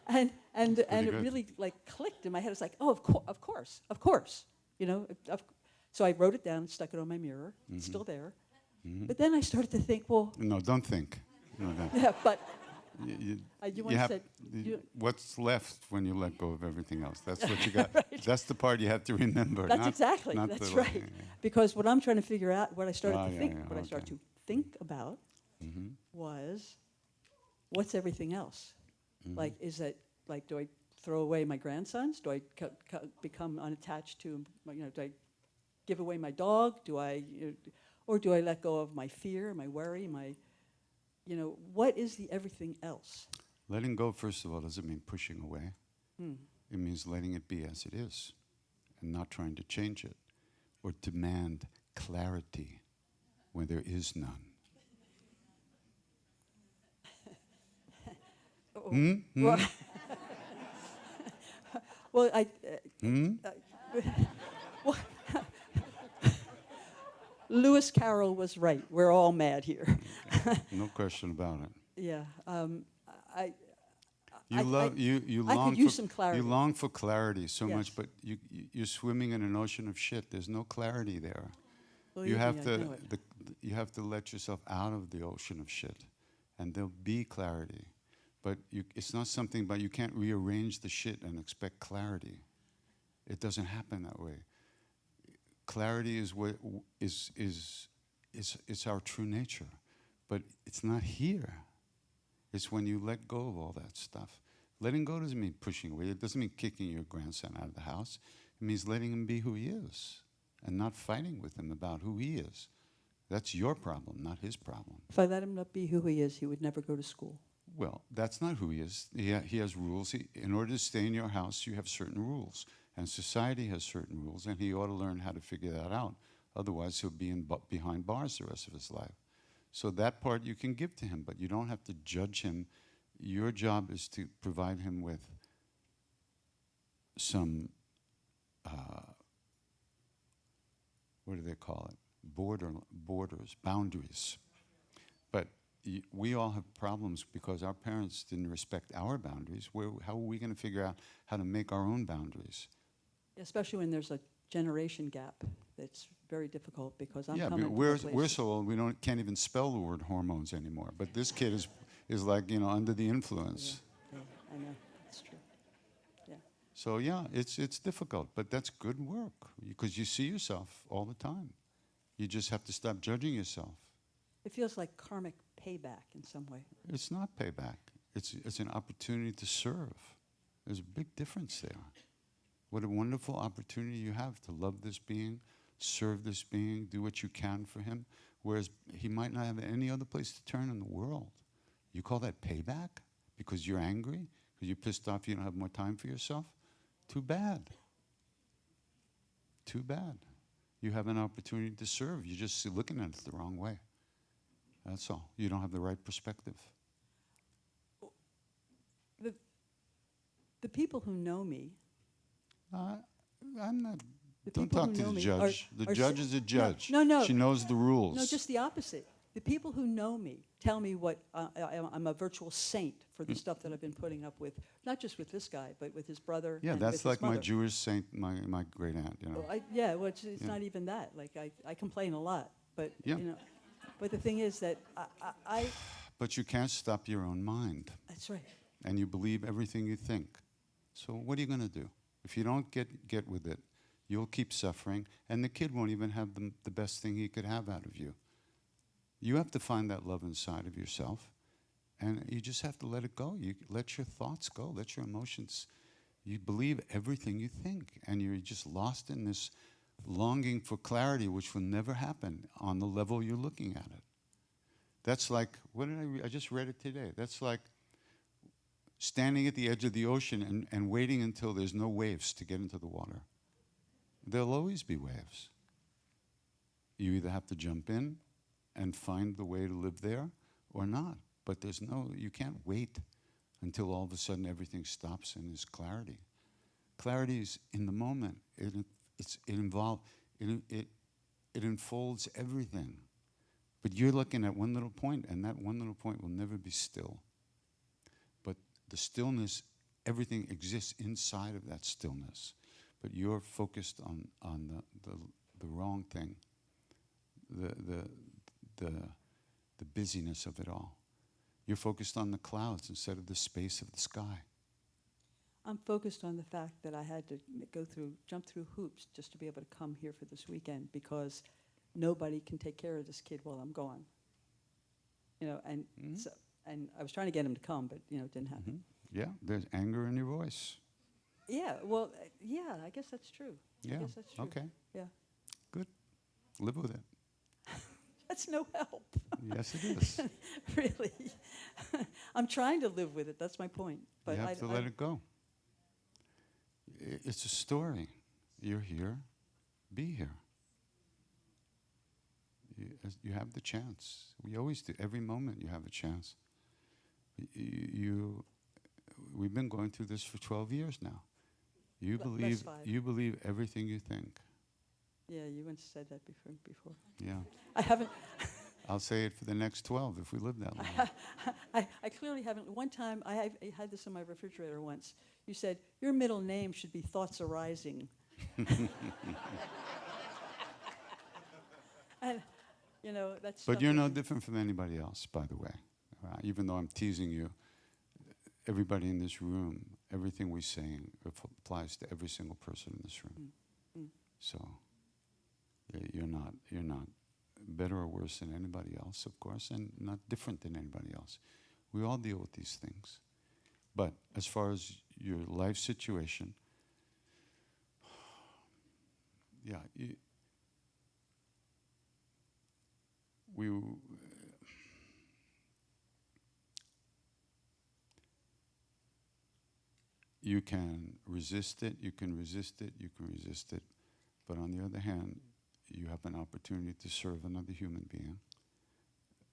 And it good. really like clicked in my head. It's like, oh, of course, you know. So I wrote it down and stuck it on my mirror. It's still there. But then I started to think, well, No, don't think. No, don't. yeah, but You once have, said, what's left when you let go of everything else? That's what you got. Right. That's the part you have to remember. That's not- exactly, not that's the- right. Because what I'm trying to figure out, what I started Oh, to yeah, think, yeah, what I started okay. to think about was, what's everything else? Like, is that, like, do I throw away my grandsons? Do I become unattached to, do I give away my dog? Or do I let go of my fear, my worry, what is the everything else? Letting go, first of all, doesn't mean pushing away. It means letting it be as it is and not trying to change it or demand clarity when there is none. Well, well, well, Lewis Carroll was right. We're all mad here. No question about it. Yeah. You I long could use for some clarity. You long for clarity so Yes. much, but you're swimming in an ocean of shit. There's no clarity there. Believe You me, have I to know it. you have to let yourself out of the ocean of shit, and there'll be clarity. But it's not something. But you can't rearrange the shit and expect clarity. It doesn't happen that way. Clarity is what is our true nature, but it's not here. It's when you let go of all that stuff. Letting go doesn't mean pushing away. It doesn't mean kicking your grandson out of the house. It means letting him be who he is and not fighting with him about who he is. That's your problem, not his problem. If I let him not be who he is, he would never go to school. Well, that's not who he is. He has rules. In order to stay in your house, you have certain rules. And society has certain rules, and he ought to learn how to figure that out. Otherwise, he'll be behind bars the rest of his life. So that part you can give to him, but you don't have to judge him. Your job is to provide him with some, what do they call it? Borders, boundaries. But we all have problems because our parents didn't respect our boundaries. How are we going to figure out how to make our own boundaries? Especially when there's a generation gap. That's very difficult because I'm Yeah, coming but to we're replace- so old can't even spell the word hormones anymore. But this kid is like, under the influence. Yeah, I know. It's true. Yeah. So yeah, it's difficult, but that's good work because you see yourself all the time. You just have to stop judging yourself. It feels like karmic payback in some way. It's not payback. It's an opportunity to serve. There's a big difference there. What a wonderful opportunity you have to love this being, serve this being, do what you can for him, whereas he might not have any other place to turn in the world. You call that payback because you're angry, because you're pissed off you don't have more time for yourself? Too bad. Too bad. You have an opportunity to serve. You're just looking at it the wrong way. That's all. You don't have the right perspective. The people who know me, I'm not. The Don't people talk who to know the me judge. are The judge is a judge. No. She knows the rules. no, just the opposite. The people who know me tell me what I'm a virtual saint for the stuff that I've been putting up with, not just with this guy, but with his brother. Yeah, and that's with his like my mother. Jewish saint, my great aunt. Well, it's Yeah. not even that. Like I complain a lot, but Yeah. But the thing is that I But you can't stop your own mind, that's right. and you believe everything you think. So what are you going to do? If you don't get with it, you'll keep suffering, and the kid won't even have the best thing he could have out of you. You have to find that love inside of yourself, and you just have to let it go. You let your thoughts go, let your emotions You believe everything you think, and you're just lost in this longing for clarity, which will never happen on the level you're looking at it. That's like, what did I read? I just read it today. That's like standing at the edge of the ocean and waiting until there's no waves to get into the water. There'll always be waves. You either have to jump in and find the way to live there or not. But you can't wait until all of a sudden everything stops and there's clarity. Clarity is in the moment. It enfolds everything. But you're looking at one little point, and that one little point will never be still. But the stillness, everything exists inside of that stillness. But you're focused on the wrong thing, the busyness of it all. You're focused on the clouds instead of the space of the sky. I'm focused on the fact that I had to jump through hoops just to be able to come here for this weekend because nobody can take care of this kid while I'm gone. And I was trying to get him to come, but it didn't happen. Mm-hmm. Yeah, there's anger in your voice. Yeah, well, I guess that's true. Yeah, I guess that's true. okay. Yeah. Good. Live with it. That's no help. Yes, it is. Really. I'm trying to live with it. That's my point. But you have to let it go. It's a story. You're here. Be here. You have the chance. We always do. Every moment you have a chance. We've been going through this for 12 years now. You believe everything you think. Yeah, you once said that before. Yeah. I haven't. I'll say it for the next 12 if we live that long. I clearly haven't. One time, I had this in my refrigerator once. You said, your middle name should be Thoughts Arising. And, that's... But you're no different from anybody else, by the way. Even though I'm teasing you, everybody in this room, everything we're saying applies to every single person in this room. Mm. So you're not better or worse than anybody else, of course, and not different than anybody else. We all deal with these things. But as far as your life situation, yeah, you can resist it, but on the other hand, you have an opportunity to serve another human being.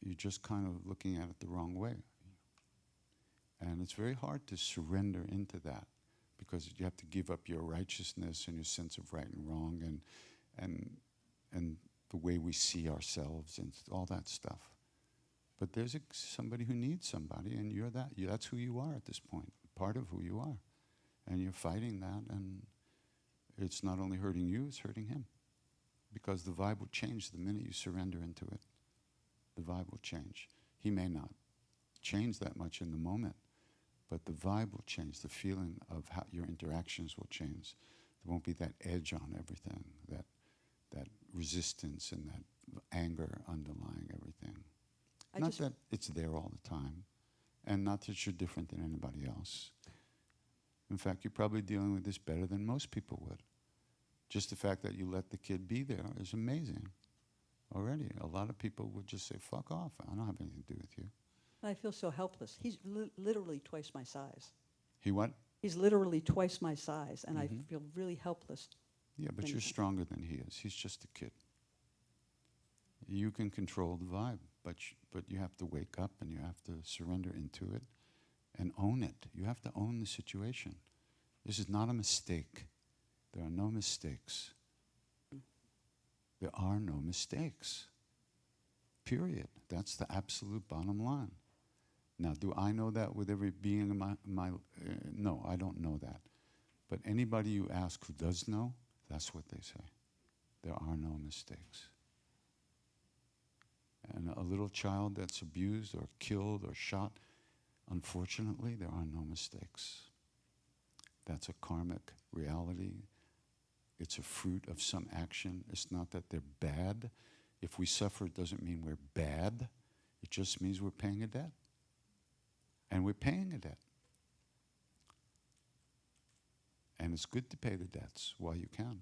You're just kind of looking at it the wrong way. And it's very hard to surrender into that because you have to give up your righteousness and your sense of right and wrong and the way we see ourselves and all that stuff. But there's somebody who needs somebody, and you're that. That's who you are at this point, part of who you are. And you're fighting that, and it's not only hurting you, it's hurting him. Because the vibe will change the minute you surrender into it. The vibe will change. He may not change that much in the moment, but the vibe will change. The feeling of how your interactions will change. There won't be that edge on everything, that resistance and that anger underlying everything. Not that it's there all the time, and not that you're different than anybody else. In fact, you're probably dealing with this better than most people would. Just the fact that you let the kid be there is amazing already. A lot of people would just say, fuck off, I don't have anything to do with you. I feel so helpless. He's literally twice my size. He what? He's literally twice my size, and I feel really helpless. Yeah, but you're stronger than he is. He's just a kid. You can control the vibe, but you have to wake up and you have to surrender into it and own it. You have to own the situation. This is not a mistake. There are no mistakes. There are no mistakes. Period. That's the absolute bottom line. Now, do I know that with every being in my no, I don't know that. But anybody you ask who does know, that's what they say. There are no mistakes. And a little child that's abused or killed or shot, unfortunately, there are no mistakes. That's a karmic reality. It's a fruit of some action. It's not that they're bad. If we suffer, it doesn't mean we're bad. It just means we're paying a debt. And we're paying a debt. And it's good to pay the debts while you can,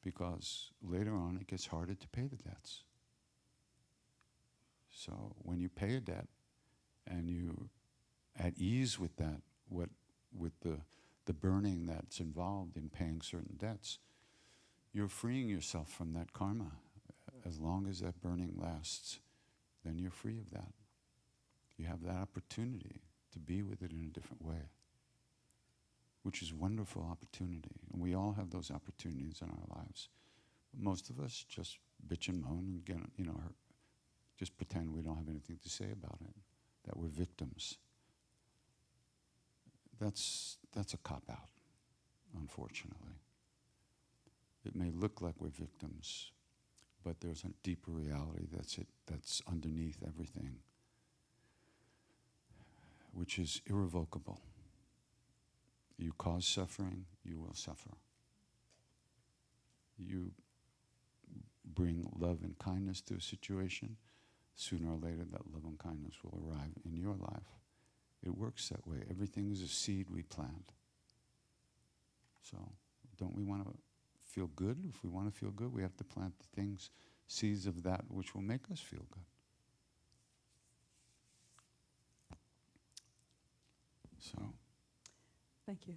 because later on it gets harder to pay the debts. So when you pay a debt and you're at ease with that, with the burning that's involved in paying certain debts, you're freeing yourself from that karma. As long as that burning lasts, then you're free of that. You have that opportunity to be with it in a different way, which is a wonderful opportunity. And we all have those opportunities in our lives. Most of us just bitch and moan and get, just pretend we don't have anything to say about it, that we're victims. That's a cop-out, unfortunately. It may look like we're victims, but there's a deeper reality that's underneath everything, which is irrevocable. You cause suffering, you will suffer. You bring love and kindness to a situation, sooner or later that love and kindness will arrive in your life. It works that way. Everything is a seed we plant. So don't we want to feel good? If we want to feel good, we have to plant the things, seeds of that which will make us feel good. So, Thank you.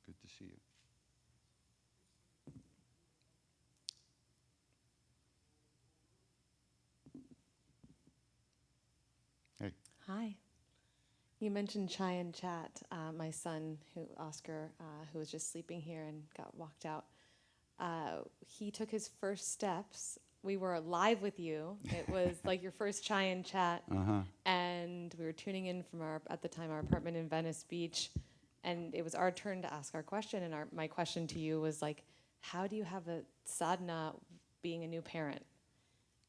good to see you. Hey. Hi. You mentioned chai and chat. My son, Oscar, who was just sleeping here and got walked out, he took his first steps. We were live with you. It was like your first chai and chat. Uh-huh. And we were tuning in from at the time, our apartment in Venice Beach. And it was our turn to ask our question. And my question to you was like, how do you have a sadhana being a new parent?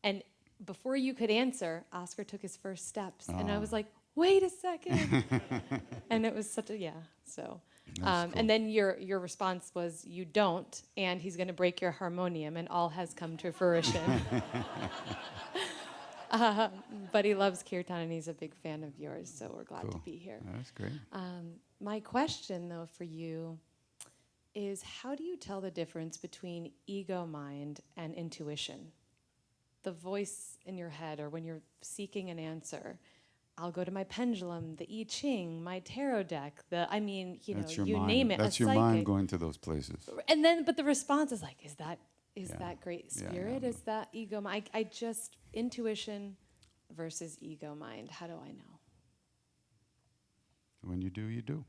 And before you could answer, Oscar took his first steps. And I was like, wait a second. And it was such a, so. Cool. And then your response was, you don't, and he's going to break your harmonium, and all has come to fruition. But he loves Kirtan, and he's a big fan of yours, so we're glad to be here. That's great. My question, though, for you is, how do you tell the difference between ego mind and intuition? The voice in your head, or when you're seeking an answer. I'll go to my pendulum, the I Ching, my tarot deck, That's your you mind. name it. That's a your psychic. mind going to those places. And then, but the response is like, is that great Yeah, spirit? yeah. Is that ego mind? I just, intuition versus ego mind. How do I know? When you do, you do.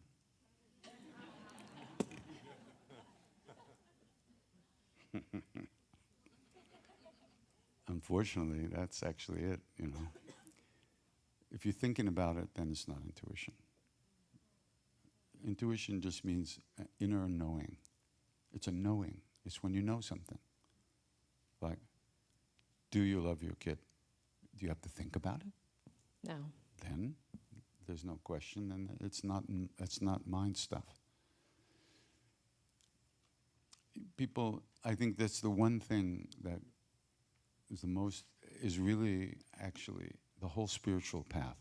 Unfortunately, that's actually it, If you're thinking about it, then it's not intuition. Intuition just means inner knowing. It's a knowing. It's when you know something. Like, do you love your kid? Do you have to think about it? No. Then there's no question, then it's not mind stuff. People, I think that's the one thing that is really actually the whole spiritual path,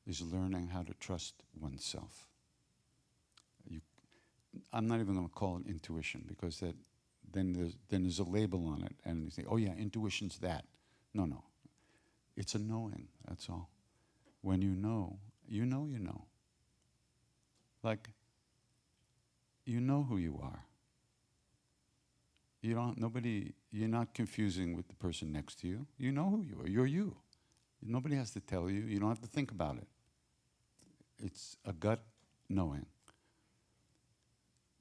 is learning how to trust oneself. I'm not even going to call it intuition, because then there's a label on it, and you say, oh yeah, intuition's that. No. It's a knowing, that's all. When you know, you know you know. Like, you know who you are. You're not confusing with the person next to you. You know who you are. You're you. Nobody has to tell you. You don't have to think about it. It's a gut knowing.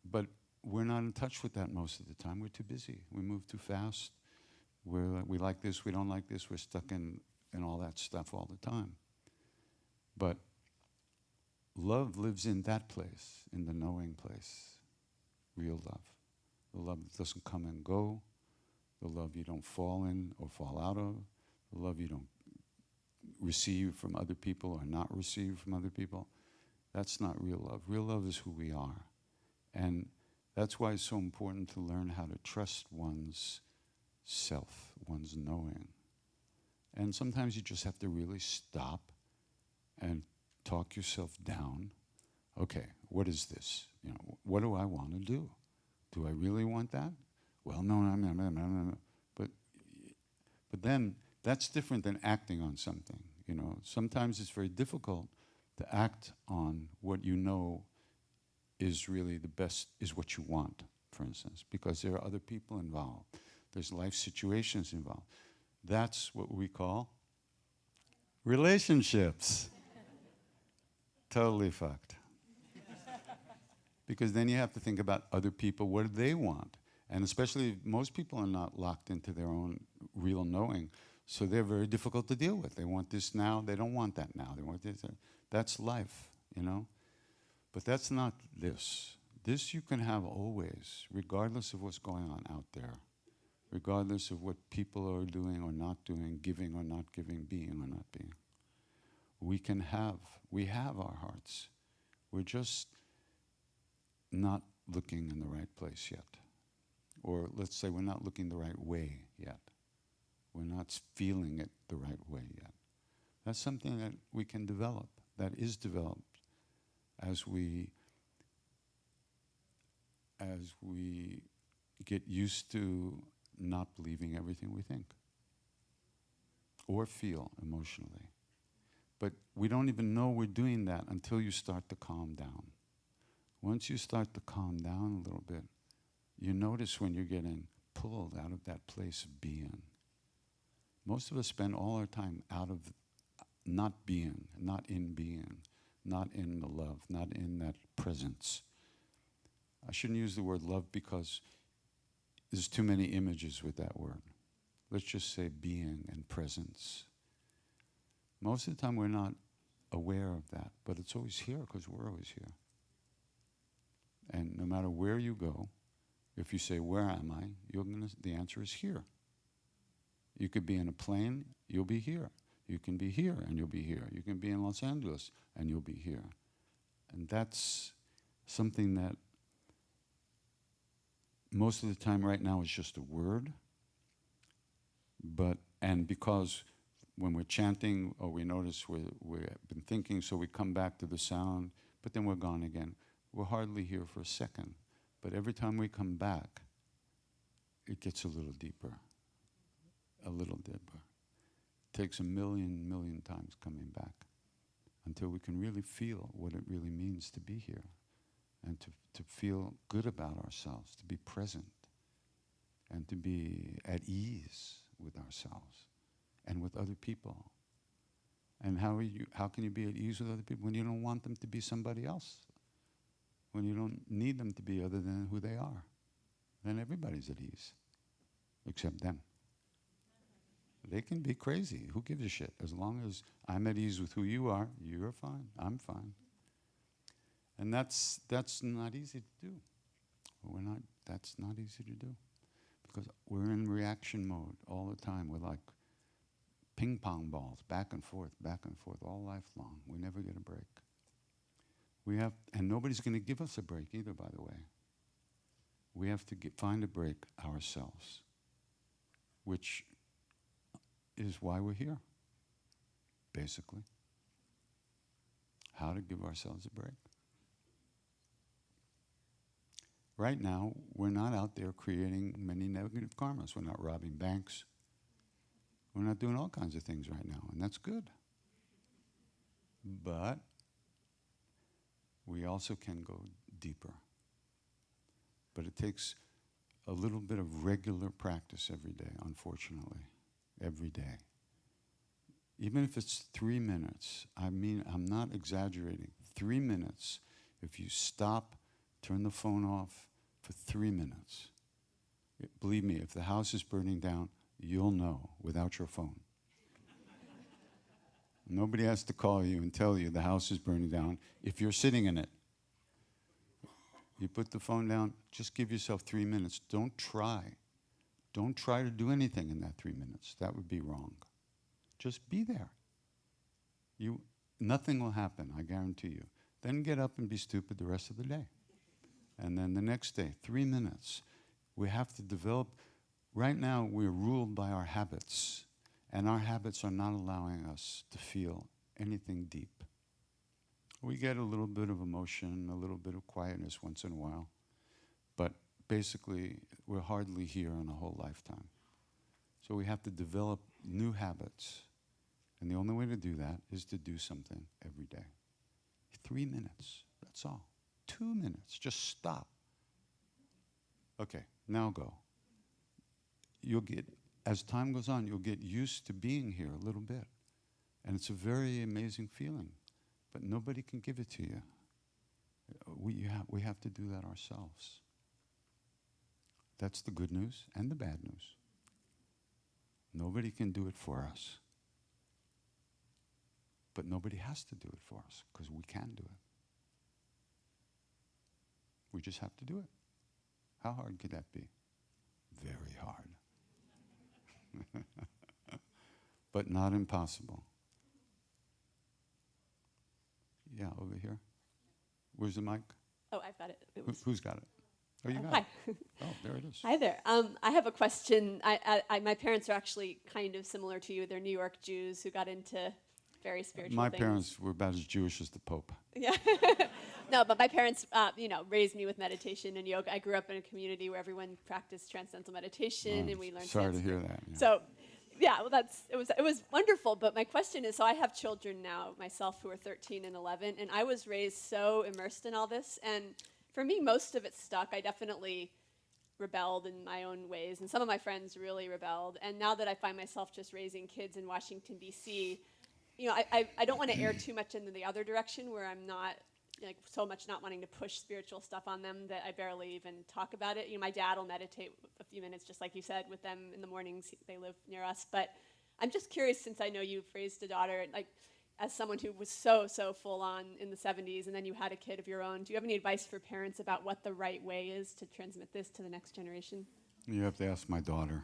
But we're not in touch with that most of the time. We're too busy. We move too fast. We like this, we don't like this. We're stuck in all that stuff all the time. But love lives in that place, in the knowing place. Real love. The love that doesn't come and go. The love you don't fall in or fall out of. The love you don't receive from other people or not receive from other people. That's not real love. Real love is who we are. And that's why it's so important to learn how to trust one's self, one's knowing. And sometimes you just have to really stop and talk yourself down. Okay, What is this? What do I want to do? Do I really want that? Well, no. But then that's different than acting on something. Sometimes it's very difficult to act on what you know is really the best, is what you want, for instance, because there are other people involved. There's life situations involved. That's what we call relationships. Totally fucked. Because then you have to think about other people, what do they want? And especially most people are not locked into their own real knowing, so they're very difficult to deal with. They want this now, they don't want that now. They want this. That's life, But that's not this. This you can have always, regardless of what's going on out there, regardless of what people are doing or not doing, giving or not giving, being or not being. We have our hearts. We're just not looking in the right place yet. Or let's say we're not looking the right way yet. We're not feeling it the right way yet. That's something that we can develop, that is developed as we get used to not believing everything we think or feel emotionally. But we don't even know we're doing that until you start to calm down. Once you start to calm down a little bit, you notice when you're getting pulled out of that place of being. Most of us spend all our time out of not being, not in being, not in the love, not in that presence. I shouldn't use the word love because there's too many images with that word. Let's just say being and presence. Most of the time we're not aware of that, but it's always here because we're always here. And no matter where you go, if you say, where am I? The answer is here. You could be in a plane, you'll be here. You can be here and you'll be here. You can be in Los Angeles and you'll be here. And that's something that most of the time right now is just a word. And because when we're chanting or we notice we've been thinking, so we come back to the sound, but then we're gone again. We're hardly here for a second. But every time we come back, it gets a little deeper. A little deeper. It takes a million times coming back until we can really feel what it really means to be here and to feel good about ourselves, to be present and to be at ease with ourselves and with other people. And how can you be at ease with other people when you don't want them to be somebody else? When you don't need them to be other than who they are? Then everybody's at ease, except them. They can be crazy. Who gives a shit? As long as I'm at ease with who you are, you're fine, I'm fine. And that's not easy to do. That's not easy to do. Because we're in reaction mode all the time. We're like ping pong balls, back and forth, all life long. We never get a break. And nobody's going to give us a break either, by the way. We have to find a break ourselves, which is why we're here, basically. How to give ourselves a break. Right now, we're not out there creating many negative karmas. We're not robbing banks. We're not doing all kinds of things right now, and that's good. But we also can go deeper. But it takes a little bit of regular practice every day, unfortunately. Every day. Even if it's 3 minutes, I'm not exaggerating. 3 minutes, if you stop, turn the phone off for 3 minutes. Believe me, if the house is burning down, you'll know without your phone. Nobody has to call you and tell you the house is burning down if you're sitting in it. You put the phone down, just give yourself 3 minutes. Don't try. Don't try to do anything in that 3 minutes. That would be wrong. Just be there. Nothing will happen, I guarantee you. Then get up and be stupid the rest of the day. And then the next day, 3 minutes. We have to develop. Right now, we're ruled by our habits. And our habits are not allowing us to feel anything deep. We get a little bit of emotion, a little bit of quietness once in a while. But basically, we're hardly here in a whole lifetime. So we have to develop new habits. And the only way to do that is to do something every day. 3 minutes, that's all. 2 minutes, just stop. Okay, now go. You'll get, as time goes on, you'll get used to being here a little bit. And it's a very amazing feeling. But nobody can give it to you. We have to do that ourselves. That's the good news and the bad news. Nobody can do it for us. But nobody has to do it for us, because we can do it. We just have to do it. How hard could that be? Very hard. But not impossible. Yeah, over here. Where's the mic? Oh, I've got it. It was- Who's got it? Oh, you got Hi. it. Oh, there it is. Hi there. I have a question. My parents are actually kind of similar to you. They're New York Jews who got into very spiritual My things. parents were about as Jewish as the Pope. Yeah. No, but my parents, raised me with meditation and yoga. I grew up in a community where everyone practiced transcendental meditation, and we learned Sorry to Sanskrit. hear that. Yeah. So, yeah, well, it was wonderful. But my question is, so I have children now myself who are 13 and 11, and I was raised so immersed in all this, and for me, most of it stuck. I definitely rebelled in my own ways, and some of my friends really rebelled. And now that I find myself just raising kids in Washington, D.C., I don't want to err too much into the other direction where I'm not so much not wanting to push spiritual stuff on them that I barely even talk about it. My dad will meditate a few minutes, just like you said, with them in the mornings. They live near us. But I'm just curious, since I know you've raised a daughter, as someone who was so full on in the 70s, and then you had a kid of your own, do you have any advice for parents about what the right way is to transmit this to the next generation? You have to ask my daughter.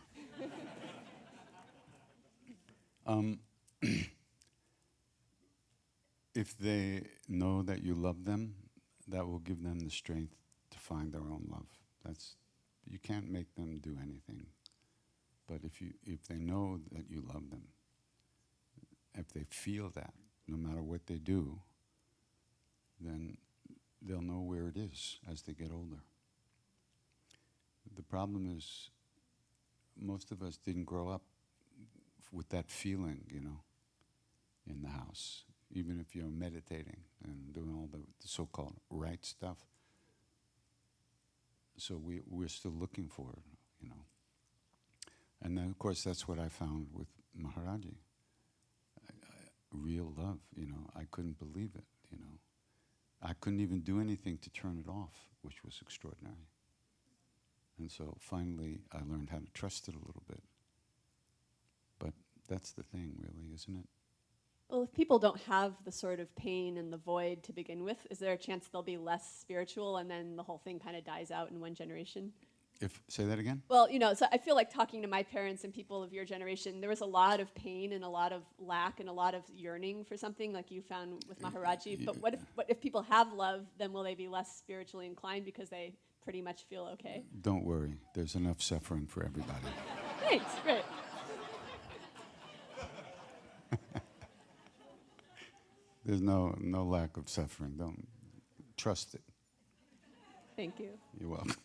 If they know that you love them, that will give them the strength to find their own love. You can't make them do anything. But if they know that you love them, if they feel that, no matter what they do, then they'll know where it is as they get older. The problem is, most of us didn't grow up with that feeling, in the house. Even if you're meditating and doing all the so-called right stuff. So we're still looking for it, And then, of course, that's what I found with Maharaji. Real love, I couldn't believe it, I couldn't even do anything to turn it off, which was extraordinary. And so finally, I learned how to trust it a little bit. But that's the thing, really, isn't it? Well, if people don't have the sort of pain and the void to begin with, is there a chance they'll be less spiritual and then the whole thing kind of dies out in one generation? Say that again? Well, so I feel like talking to my parents and people of your generation, there was a lot of pain and a lot of lack and a lot of yearning for something like you found with Maharaji. But what if people have love, then will they be less spiritually inclined because they pretty much feel okay? Don't worry. There's enough suffering for everybody. Thanks, great. There's no lack of suffering. Don't trust it. Thank you. You're welcome.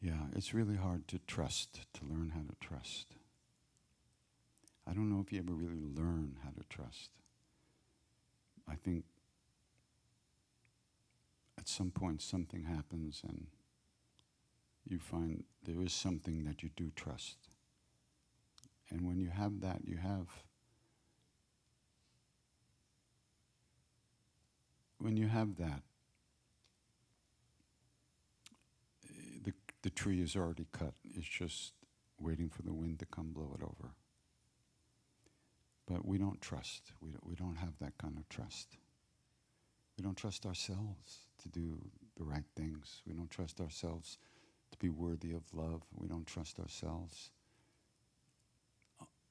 Yeah, it's really hard to trust, to learn how to trust. I don't know if you ever really learn how to trust. I think at some point something happens and you find there is something that you do trust. And when you have that, the tree is already cut. It's just waiting for the wind to come blow it over. But we don't trust. We don't have that kind of trust. We don't trust ourselves to do the right things. We don't trust ourselves to be worthy of love. We don't trust ourselves.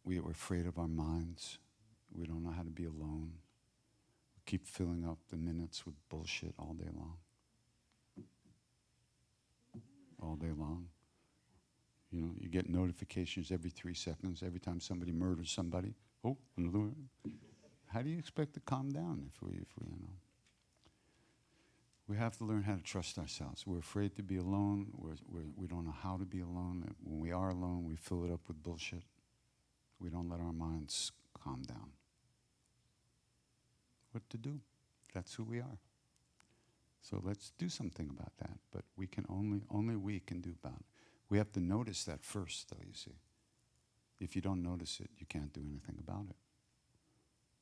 We are afraid of our minds. We don't know how to be alone. keep filling up the minutes with bullshit all day long. All day long. You know, you get notifications every 3 seconds, every time somebody murders somebody. Oh, another one. How do you expect to calm down if we, you know? We have to learn how to trust ourselves. We're afraid to be alone. We don't know how to be alone. When we are alone, we fill it up with bullshit. We don't let our minds calm down. What to do? That's who we are. So let's do something about that. But we can only we can do about it. We have to notice that first, though, you see. If you don't notice it, you can't do anything about it.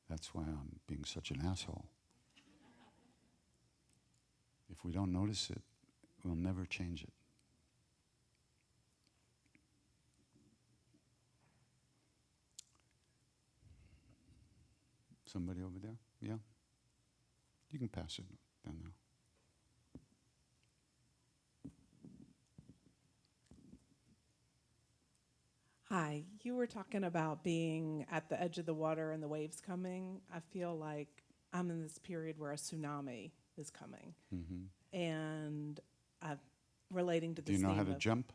That's why I'm being such an asshole. If we don't notice it, we'll never change it. Somebody over there? Yeah? You can pass it down now. Hi, you were talking about being at the edge of the water and the waves coming. I feel like I'm in this period where a tsunami is coming. Mm-hmm. And I'm relating to Do this you know how theme to of- jump?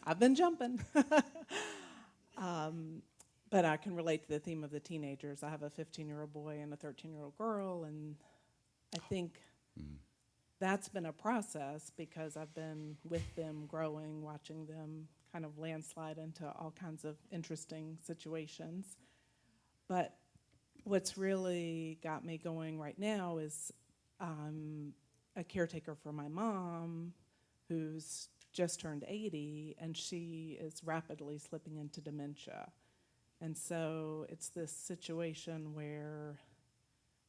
I've been jumping. But I can relate to the theme of the teenagers. I have a 15-year-old boy and a 13-year-old girl, and I think that's been a process because I've been with them growing, watching them kind of landslide into all kinds of interesting situations. But what's really got me going right now is I'm a caretaker for my mom, who's just turned 80, and she is rapidly slipping into dementia. And so it's this situation where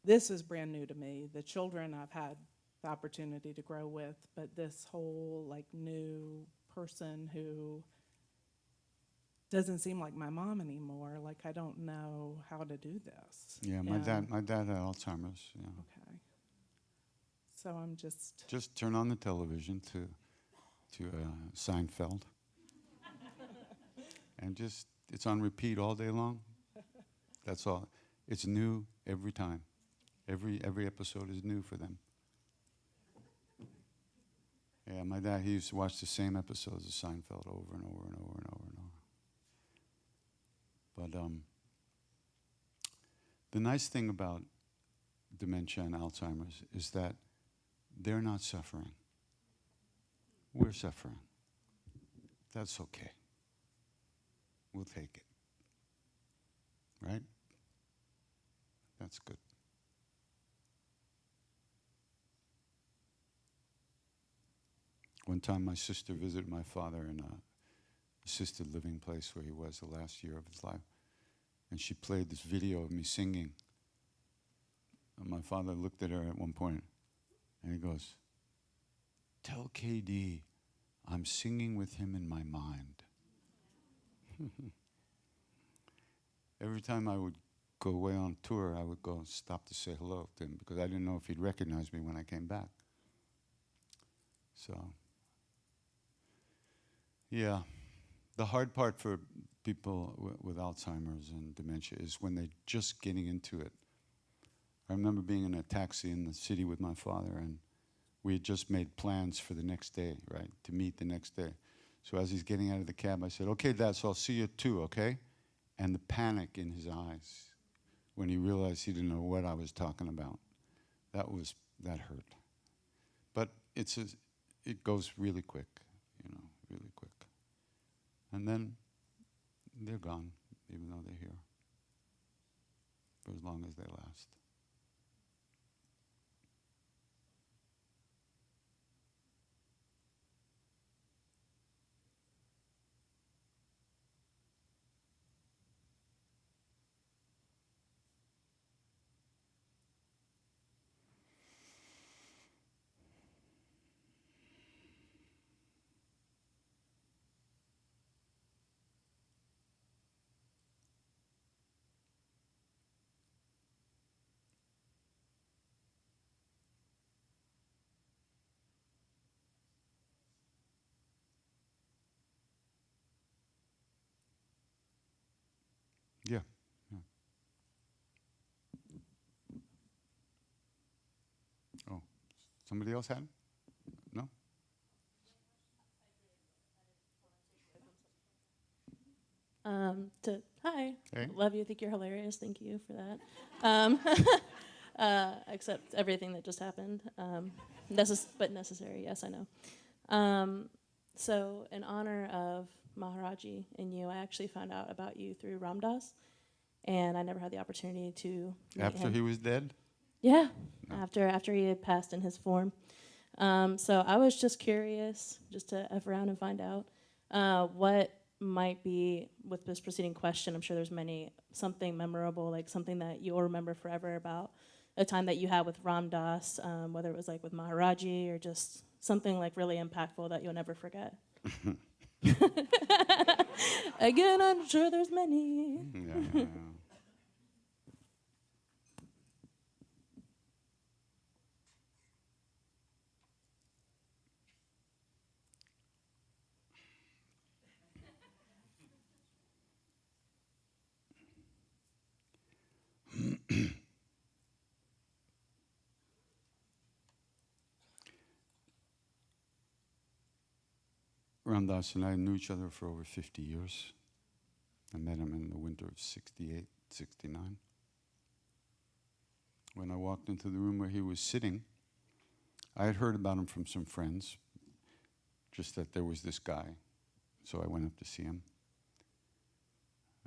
this is brand new to me. The children I've had the opportunity to grow with, but this whole like new person who doesn't seem like my mom anymore. Like I don't know how to do this. Yeah, my dad had Alzheimer's. Yeah. Okay. So I'm Just turn on the television to Seinfeld, and just it's on repeat all day long. That's all. It's new every time. Every episode is new for them. Yeah, my dad, he used to watch the same episodes of Seinfeld over and over and over and over and over. But the nice thing about dementia and Alzheimer's is that they're not suffering. We're suffering. That's okay. We'll take it. Right? That's good. One time my sister visited my father in a assisted living place where he was the last year of his life. And she played this video of me singing. And my father looked at her at one point and he goes, "Tell KD I'm singing with him in my mind." Every time I would go away on tour, I would go stop to say hello to him because I didn't know if he'd recognize me when I came back. So, yeah, the hard part for people with Alzheimer's and dementia is when they're just getting into it. I remember being in a taxi in the city with my father, and we had just made plans for the next day, right, to meet the next day. So as he's getting out of the cab, I said, "Okay, Dad, so I'll see you at 2, okay?" And the panic in his eyes when he realized he didn't know what I was talking about, that hurt. But it goes really quick, really quick. And then they're gone, even though they're here, for as long as they last. Somebody else had? No? Hi, Hey. love you. Think you're hilarious. Thank you for that. Except everything that just happened. But necessary. Yes, I know. So, in honor of Maharaji and you, I actually found out about you through Ram Dass, and I never had the opportunity to meet After him. he was dead? Yeah, No. after he had passed in his form. So I was just curious, just to F around and find out what might be, with this preceding question, I'm sure there's something memorable, like something that you'll remember forever about a time that you had with Ram Dass, whether it was like with Maharaji or just something like really impactful that you'll never forget. Again, I'm sure there's many. Yeah. Ram Dass and I knew each other for over 50 years. I met him in the winter of 68, 69. When I walked into the room where he was sitting, I had heard about him from some friends, just that there was this guy. So I went up to see him.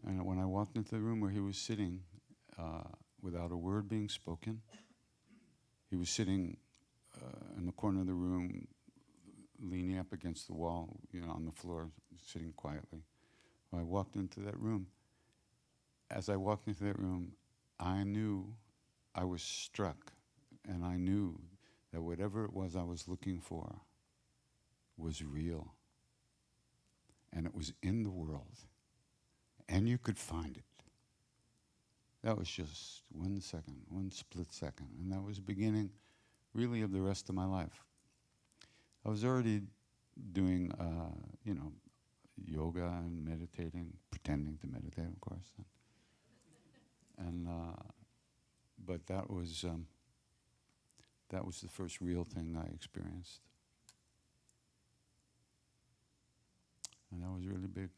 And when I walked into the room where he was sitting, without a word being spoken, he was sitting in the corner of the room, leaning up against the wall, on the floor, sitting quietly. When I walked into that room, as I walked into that room, I knew, I was struck, and I knew that whatever it was I was looking for was real. And it was in the world. And you could find it. That was just 1 second, one split second. And that was the beginning, really, of the rest of my life. I was already doing, yoga and meditating, pretending to meditate, of course. But that was the first real thing I experienced. And that was really big.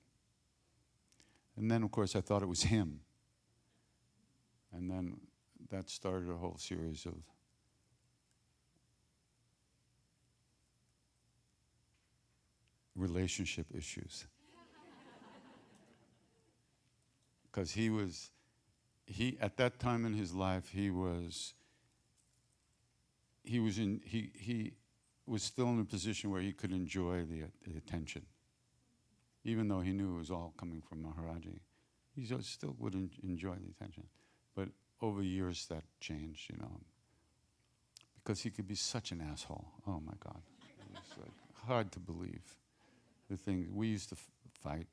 And then, of course, I thought it was him. And then that started a whole series of relationship issues. Because at that time in his life, he was still in a position where he could enjoy the attention. Even though he knew it was all coming from Maharaji, he still would enjoy the attention. But over years that changed, because he could be such an asshole. Oh my God. It's like hard to believe. The thing, we used to fight,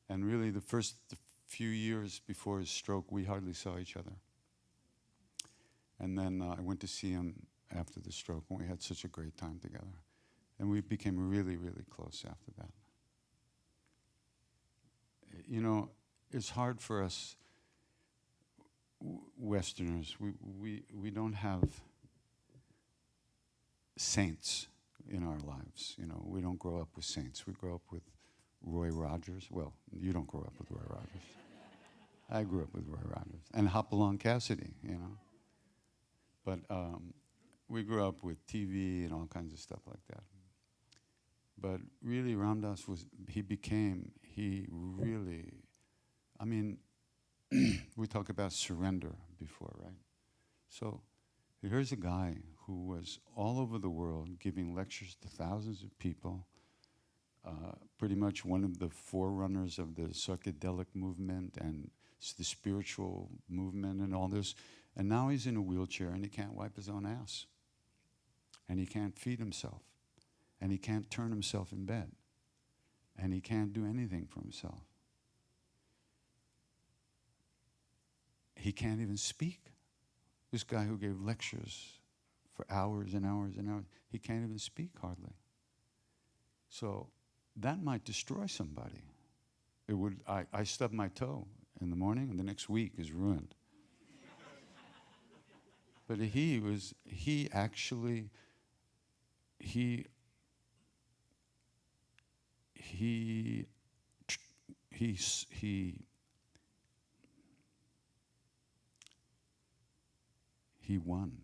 and really the few years before his stroke, we hardly saw each other. And then I went to see him after the stroke, and we had such a great time together. And we became really, really close after that. It's hard for us Westerners. We don't have saints in our lives. We don't grow up with saints. We grow up with Roy Rogers. Well, you don't grow up with Roy Rogers. I grew up with Roy Rogers. And Hopalong Cassidy, But we grew up with TV and all kinds of stuff like that. But really, Ram Dass we talk about surrender before, right? So here's a guy who was all over the world giving lectures to thousands of people, pretty much one of the forerunners of the psychedelic movement and the spiritual movement and all this. And now he's in a wheelchair and he can't wipe his own ass. And he can't feed himself. And he can't turn himself in bed. And he can't do anything for himself. He can't even speak. This guy who gave lectures for hours and hours and hours, he can't even speak hardly. So that might destroy somebody. It would. I stub my toe in the morning and the next week is ruined. But he actually, he won.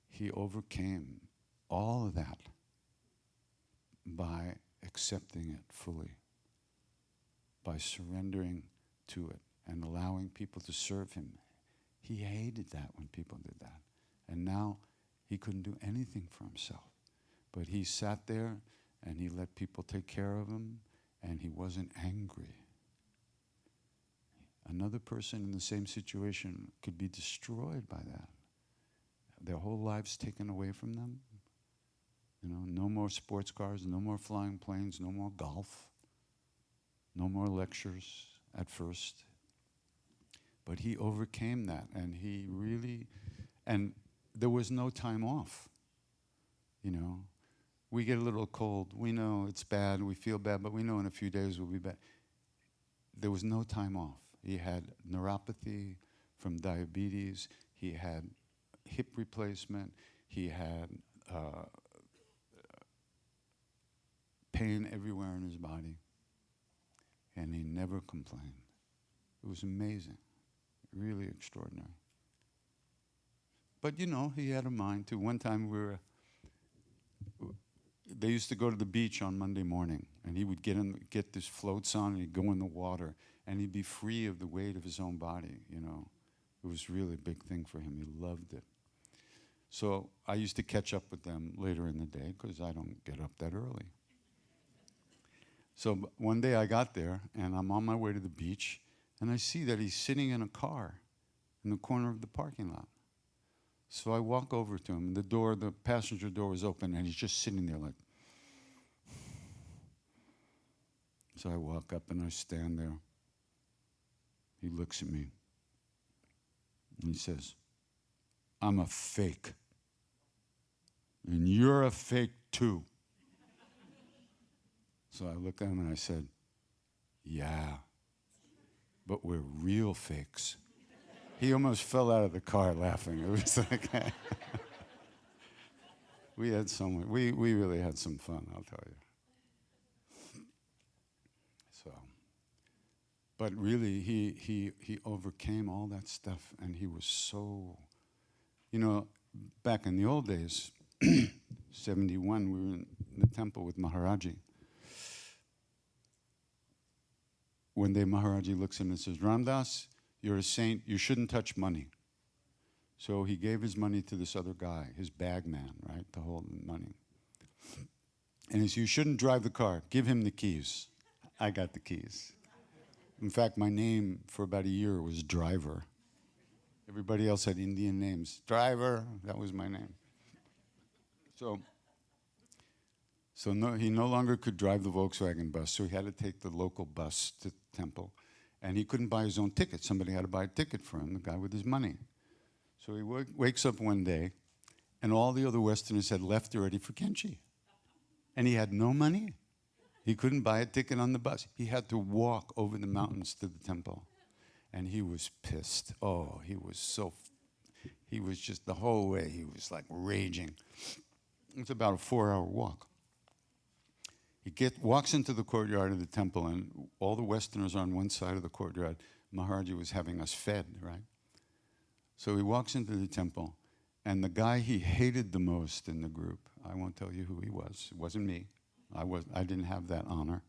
He overcame all of that by accepting it fully, by surrendering to it and allowing people to serve him. He hated that when people did that. And now he couldn't do anything for himself. But he sat there and he let people take care of him, and he wasn't angry. Another person in the same situation could be destroyed by that. Their whole lives taken away from them. You know, no more sports cars, no more flying planes, no more golf, no more lectures at first. But he overcame that, and he really, and there was no time off. You know, we get a little cold. We know it's bad. We feel bad, but we know in a few days we'll be back. There was no time off. He had neuropathy from diabetes. He had hip replacement. He had pain everywhere in his body. And he never complained. It was amazing. Really extraordinary. But you know, he had a mind too. One time they used to go to the beach on Monday morning, and he would get this floats on, and he'd go in the water, and he'd be free of the weight of his own body, you know. It was really a big thing for him. He loved it. So I used to catch up with them later in the day because I don't get up that early. So one day I got there, and I'm on my way to the beach, and I see that he's sitting in a car in the corner of the parking lot. So I walk over to him, and the passenger door was open, and he's just sitting there like. So I walk up and I stand there. He looks at me, and he says, "I'm a fake, and you're a fake too." So I looked at him and I said, "Yeah, but we're real fakes." He almost fell out of the car laughing. It was like, we really had some fun, I'll tell you. So, but really, he overcame all that stuff, and he was so, you know, back in the old days, 71, we were in the temple with Maharaji. One day Maharaji looks at him and says, "Ramdas, you're a saint, you shouldn't touch money." So he gave his money to this other guy, his bag man, right, to hold the money. And he said, "You shouldn't drive the car, give him the keys." I got the keys. In fact, my name for about a year was Driver. Everybody else had Indian names. Driver, that was my name. So he no longer could drive the Volkswagen bus, so he had to take the local bus to the temple. And he couldn't buy his own ticket. Somebody had to buy a ticket for him, the guy with his money. So he wakes up one day, and all the other Westerners had left already for Kenchi. And he had no money. He couldn't buy a ticket on the bus. He had to walk over the mountains to the temple. And he was pissed. Oh, he was just the whole way, he was like raging. It's about a 4-hour walk. He walks into the courtyard of the temple, and all the Westerners are on one side of the courtyard. Maharaji was having us fed, right? So he walks into the temple, and the guy he hated the most in the group, I won't tell you who he was. It wasn't me. I didn't have that honor.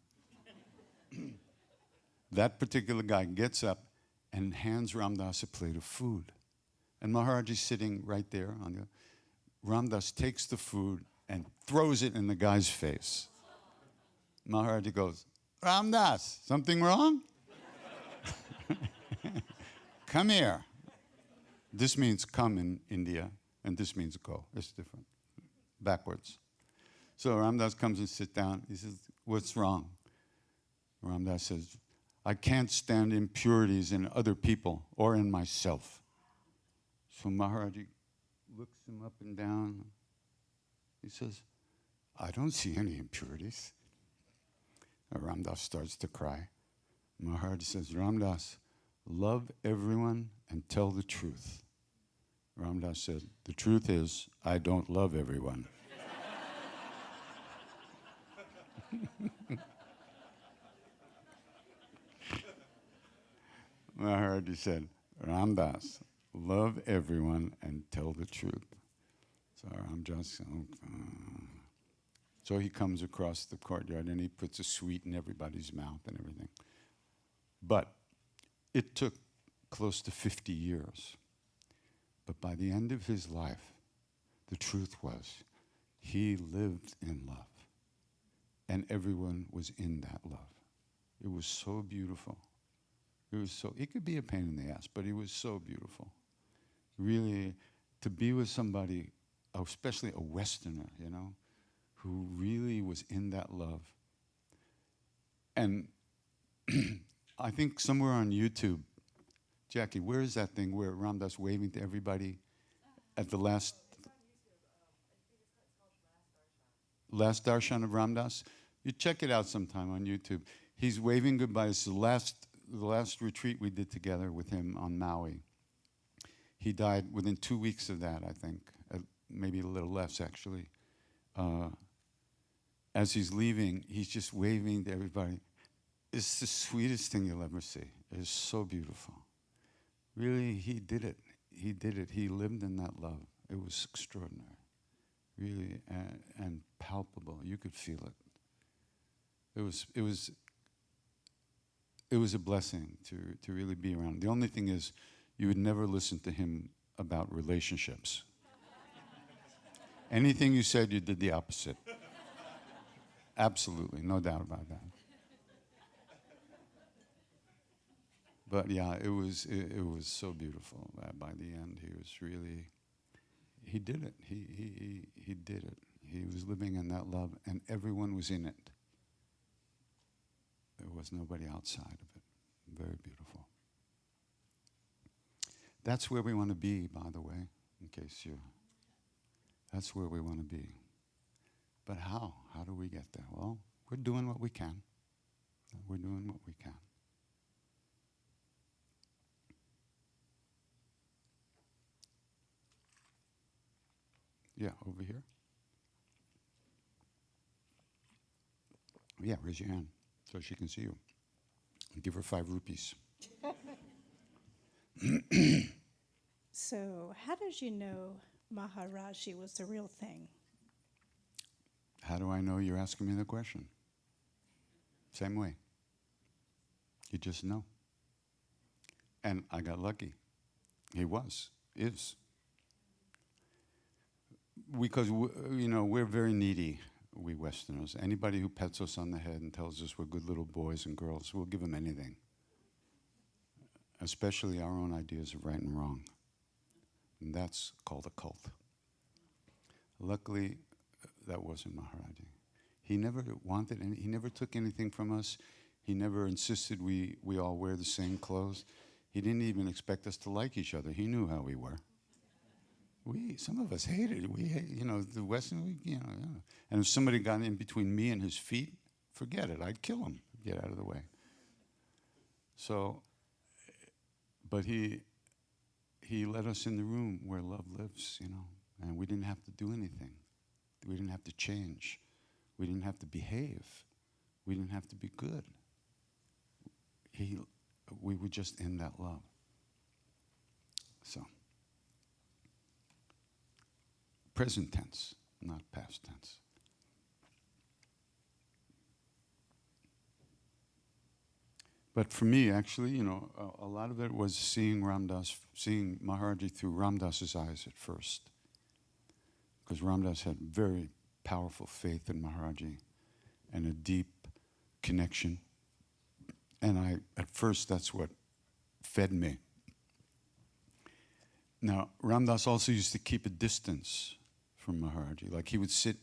That particular guy gets up and hands Ramdas a plate of food. And Maharaji's sitting right there. Ramdas takes the food and throws it in the guy's face. Maharaji goes, "Ramdas, something wrong?" "Come here." This means come in India, and this means go. It's different, backwards. So Ramdas comes and sits down. He says, "What's wrong?" Ramdas says, "I can't stand impurities in other people or in myself." So Maharaji looks him up and down. He says, "I don't see any impurities." Ramdas starts to cry. Maharaji says, "Ramdas, love everyone and tell the truth. Ram Dass said, "The truth is, I don't love everyone." Maharaji said, "Ram Dass, love everyone and tell the truth." So Ram Dass, so he comes across the courtyard and he puts a sweet in everybody's mouth and everything. But it took close to 50 years. But by the end of his life, the truth was he lived in love. And everyone was in that love. It was so beautiful. It could be a pain in the ass, but it was so beautiful. Really, to be with somebody, especially a Westerner, who really was in that love. And I think somewhere on YouTube, Jackie, where is that thing where Ram Dass waving to everybody at the last darshan of Ram Dass? You check it out sometime on YouTube. He's waving goodbye. It's the last retreat we did together with him on Maui. He died within 2 weeks of that, I think, maybe a little less actually. As he's leaving, he's just waving to everybody. It's the sweetest thing you'll ever see. It's so beautiful. Really, he did it. He did it. He lived in that love. It was extraordinary, really, and palpable. You could feel it. It was a blessing to really be around. The only thing is, you would never listen to him about relationships. Anything you said, you did the opposite. Absolutely, no doubt about that. But yeah, it was so beautiful. By the end, he did it. He did it. He was living in that love, and everyone was in it. There was nobody outside of it. Very beautiful. That's where we want to be, by the way, that's where we want to be. But how? How do we get there? Well, we're doing what we can. We're doing what we can. Yeah, over here. Yeah, raise your hand so she can see you. Give her 5 rupees. So, how did you know Maharaji was the real thing? How do I know you're asking me the question? Same way. You just know. And I got lucky. He is. Because, we're very needy, we Westerners. Anybody who pets us on the head and tells us we're good little boys and girls, we'll give them anything. Especially our own ideas of right and wrong. And that's called a cult. Luckily, that wasn't Maharaji. He never wanted any, he never took anything from us. He never insisted we all wear the same clothes. He didn't even expect us to like each other. He knew how we were. Some of us hated it. The Western, And if somebody got in between me and his feet, forget it. I'd kill him. Get out of the way. So, but he let us in the room where love lives, and we didn't have to do anything. We didn't have to change. We didn't have to behave. We didn't have to be good. We were just in that love. So, present tense, not past tense. But for me, actually, a lot of it was seeing Maharaji through Ram Dass's eyes at first. Because Ram Dass had very powerful faith in Maharaji and a deep connection. And at first, that's what fed me. Now, Ram Dass also used to keep a distance from Maharaji. Like he would sit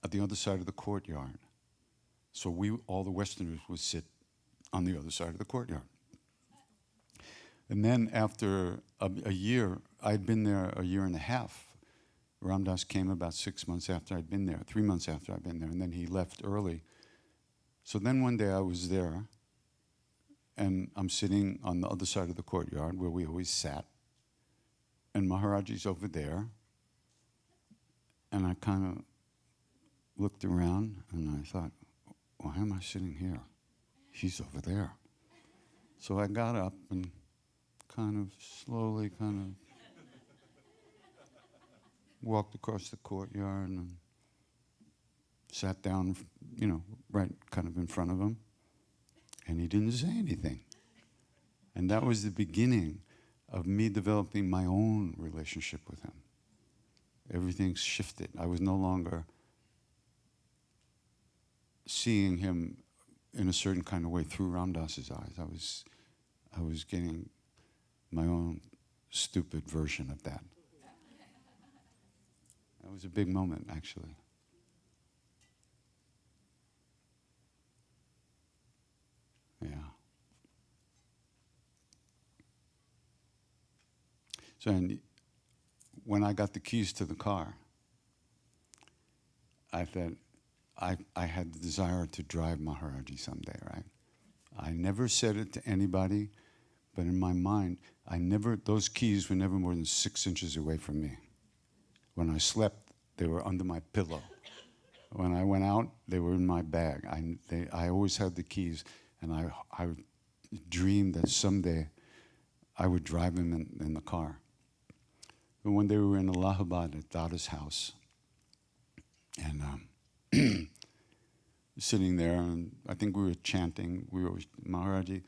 at the other side of the courtyard. So all the Westerners would sit on the other side of the courtyard. And then after a year, I'd been there a year and a half. Ram Dass came about 6 months after I'd been there, 3 months after I'd been there, and then he left early. So then one day I was there, and I'm sitting on the other side of the courtyard where we always sat. and Maharaji's over there. And I kind of looked around and I thought, why am I sitting here? He's over there. So I got up and kind of slowly walked across the courtyard and sat down, right kind of in front of him. And he didn't say anything. And that was the beginning of me developing my own relationship with him. Everything shifted. I was no longer seeing him in a certain kind of way through Ram Dass's eyes. I was getting my own stupid version of that. That was a big moment, actually. Yeah. So when I got the keys to the car, I thought I had the desire to drive Maharaji someday, right? I never said it to anybody, but in my mind, those keys were never more than 6 inches away from me. When I slept, they were under my pillow. When I went out, they were in my bag. I always had the keys, and I dreamed that someday I would drive him in the car. But one day we were in Allahabad at Dada's house, and sitting there, and I think we were chanting. Maharaji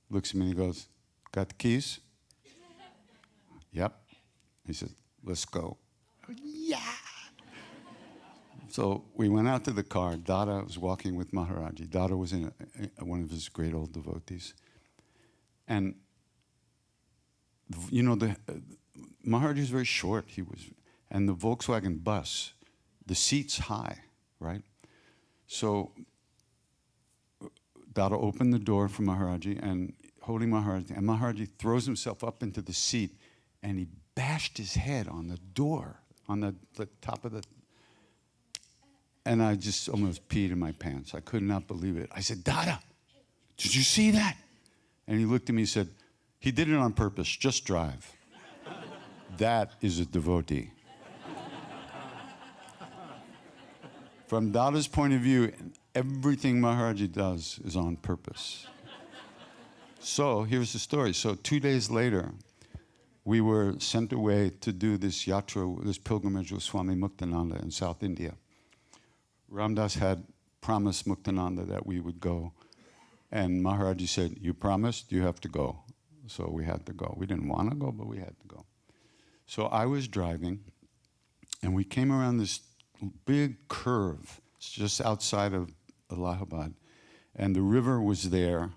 looks at me and he goes, "Got the keys?" "Yep." He says, "Let's go." Yeah. So we went out to the car. Dada was walking with Maharaji. Dada was in one of his great old devotees. And, Maharaji was very short. And the Volkswagen bus, the seat's high, right? So Dada opened the door for Maharaji and holding Maharaji, and Maharaji throws himself up into the seat and he bashed his head on the door, on the top of the, and I just almost peed in my pants. I could not believe it. I said, "Dada, did you see that?" And he looked at me and said, "He did it on purpose, just drive." That is a devotee. From Dada's point of view, everything Maharaji does is on purpose. So here's the story. So 2 days later, we were sent away to do this yatra, this pilgrimage with Swami Muktananda in South India. Ram Das had promised Muktananda that we would go. And Maharaji said, "You promised, you have to go." So we had to go. We didn't want to go, but we had to go. So I was driving, and we came around this big curve just outside of Allahabad, and the river was there,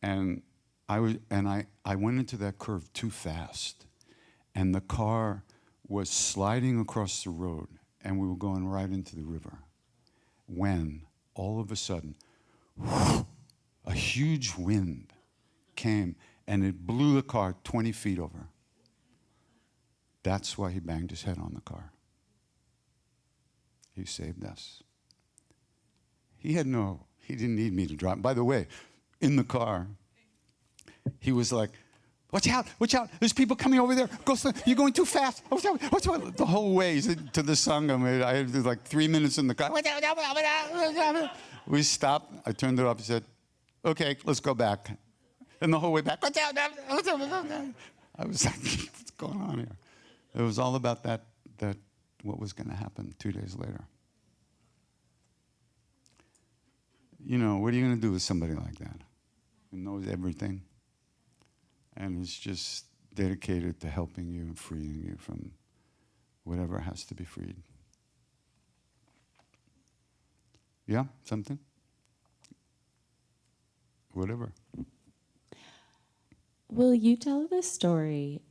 and I went into that curve too fast, and the car was sliding across the road, and we were going right into the river, when all of a sudden, a huge wind came, and it blew the car 20 feet over. That's why he banged his head on the car. He saved us. He didn't need me to drive. By the way, in the car, he was like, "Watch out, there's people coming over there. Go slow. You're going too fast. Watch out. The whole way to the Sangam, I had like 3 minutes in the car. We stopped. I turned it off. He said, "Okay, let's go back." And the whole way back, "Watch out. I was like, what's going on here? It was all about that what was going to happen 2 days later. What are you going to do with somebody like that who knows everything and is just dedicated to helping you and freeing you from whatever has to be freed? Yeah, something? Whatever. Will you tell this story?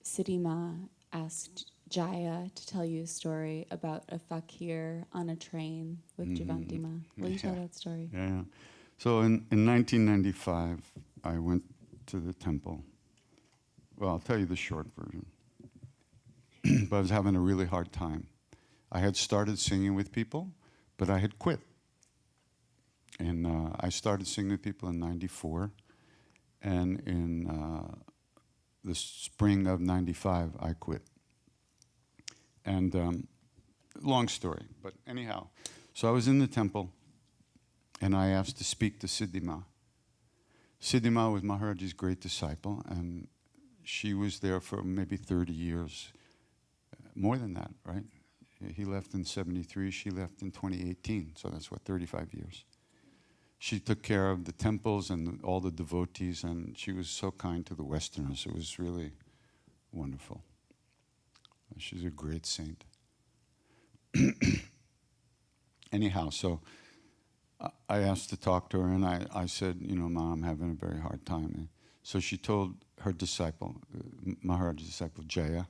Siddhima asked Jaya to tell you a story about a fakir on a train with Jivantima. Will you tell that story? Yeah. So in 1995, I went to the temple. Well, I'll tell you the short version. But I was having a really hard time. I had started singing with people, but I had quit. And I started singing with people in 94. And in the spring of '95, I quit. And long story, but anyhow. So I was in the temple, and I asked to speak to Siddhima. Siddhima was Maharaji's great disciple, and she was there for maybe 30 years. More than that, right? He left in '73, she left in 2018, so that's what, 35 years. She took care of the temples and all the devotees, and she was so kind to the Westerners. It was really wonderful. She's a great saint. Anyhow, so I asked to talk to her, and I said, Mom, I'm having a very hard time. And so she told her disciple, Maharaji's disciple Jaya,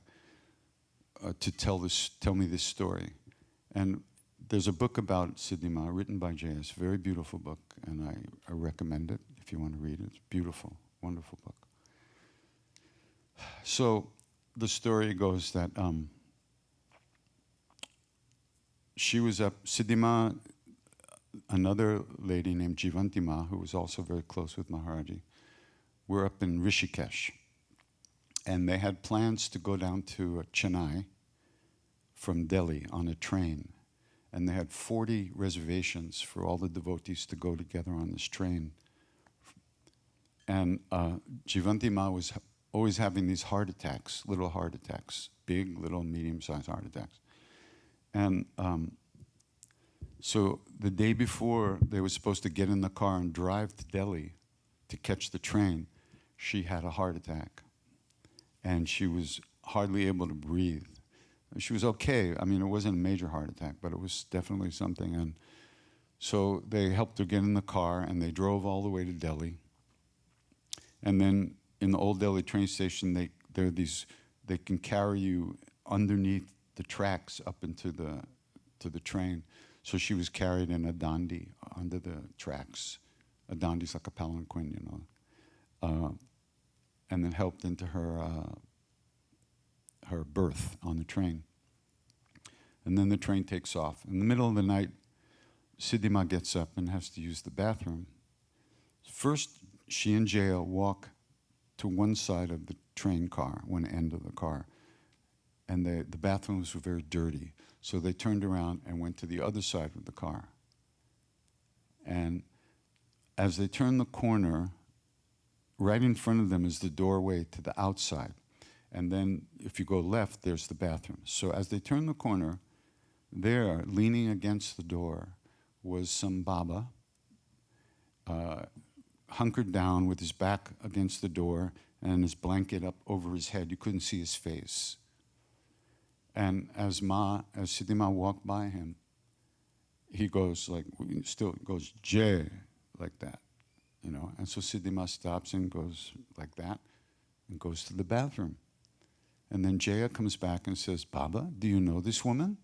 to tell me this story. And there's a book about Siddhima written by Jaya. It's a very beautiful book, and I recommend it if you want to read it. It's beautiful, wonderful book. So the story goes that she was up, Siddhima, another lady named Jivantima, who was also very close with Maharaji, were up in Rishikesh. And they had plans to go down to Chennai from Delhi on a train. And they had 40 reservations for all the devotees to go together on this train. And Jivantima was always having these heart attacks, little heart attacks, big, little, medium-sized heart attacks. And so the day before they were supposed to get in the car and drive to Delhi to catch the train, she had a heart attack. And she was hardly able to breathe. She was okay. I mean, it wasn't a major heart attack, but it was definitely something. And so they helped her get in the car, and they drove all the way to Delhi. And then in the old Delhi train station, they can carry you underneath the tracks up into the train. So she was carried in a dandi under the tracks. A dandi's like a palanquin, and then helped into her berth on the train. And then the train takes off. In the middle of the night, Siddhima gets up and has to use the bathroom. First, she and Jaya walk to one side of the train car, one end of the car. And the bathrooms were very dirty. So they turned around and went to the other side of the car. And as they turned the corner, right in front of them is the doorway to the outside. And then if you go left, there's the bathroom. So as they turned the corner, there, leaning against the door, was some Baba, hunkered down with his back against the door and his blanket up over his head. You couldn't see his face. And as Siddhima walked by him, he goes goes, Jay, like that, And so Siddhima stops and goes like that and goes to the bathroom. And then Jaya comes back and says, Baba, do you know this woman?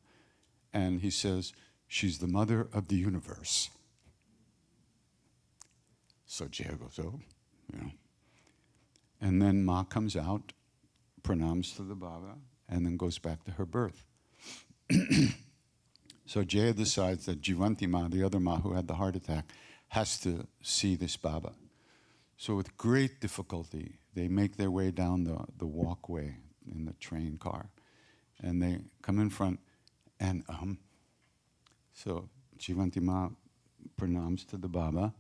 And he says, she's the mother of the universe. So Jaya goes, oh, And then Ma comes out, pranams to the Baba, and then goes back to her berth. So Jaya decides that Jivanti Ma, the other Ma who had the heart attack, has to see this Baba. So with great difficulty, they make their way down the walkway in the train car. And they come in front, and so Jivanti Ma pranams to the Baba.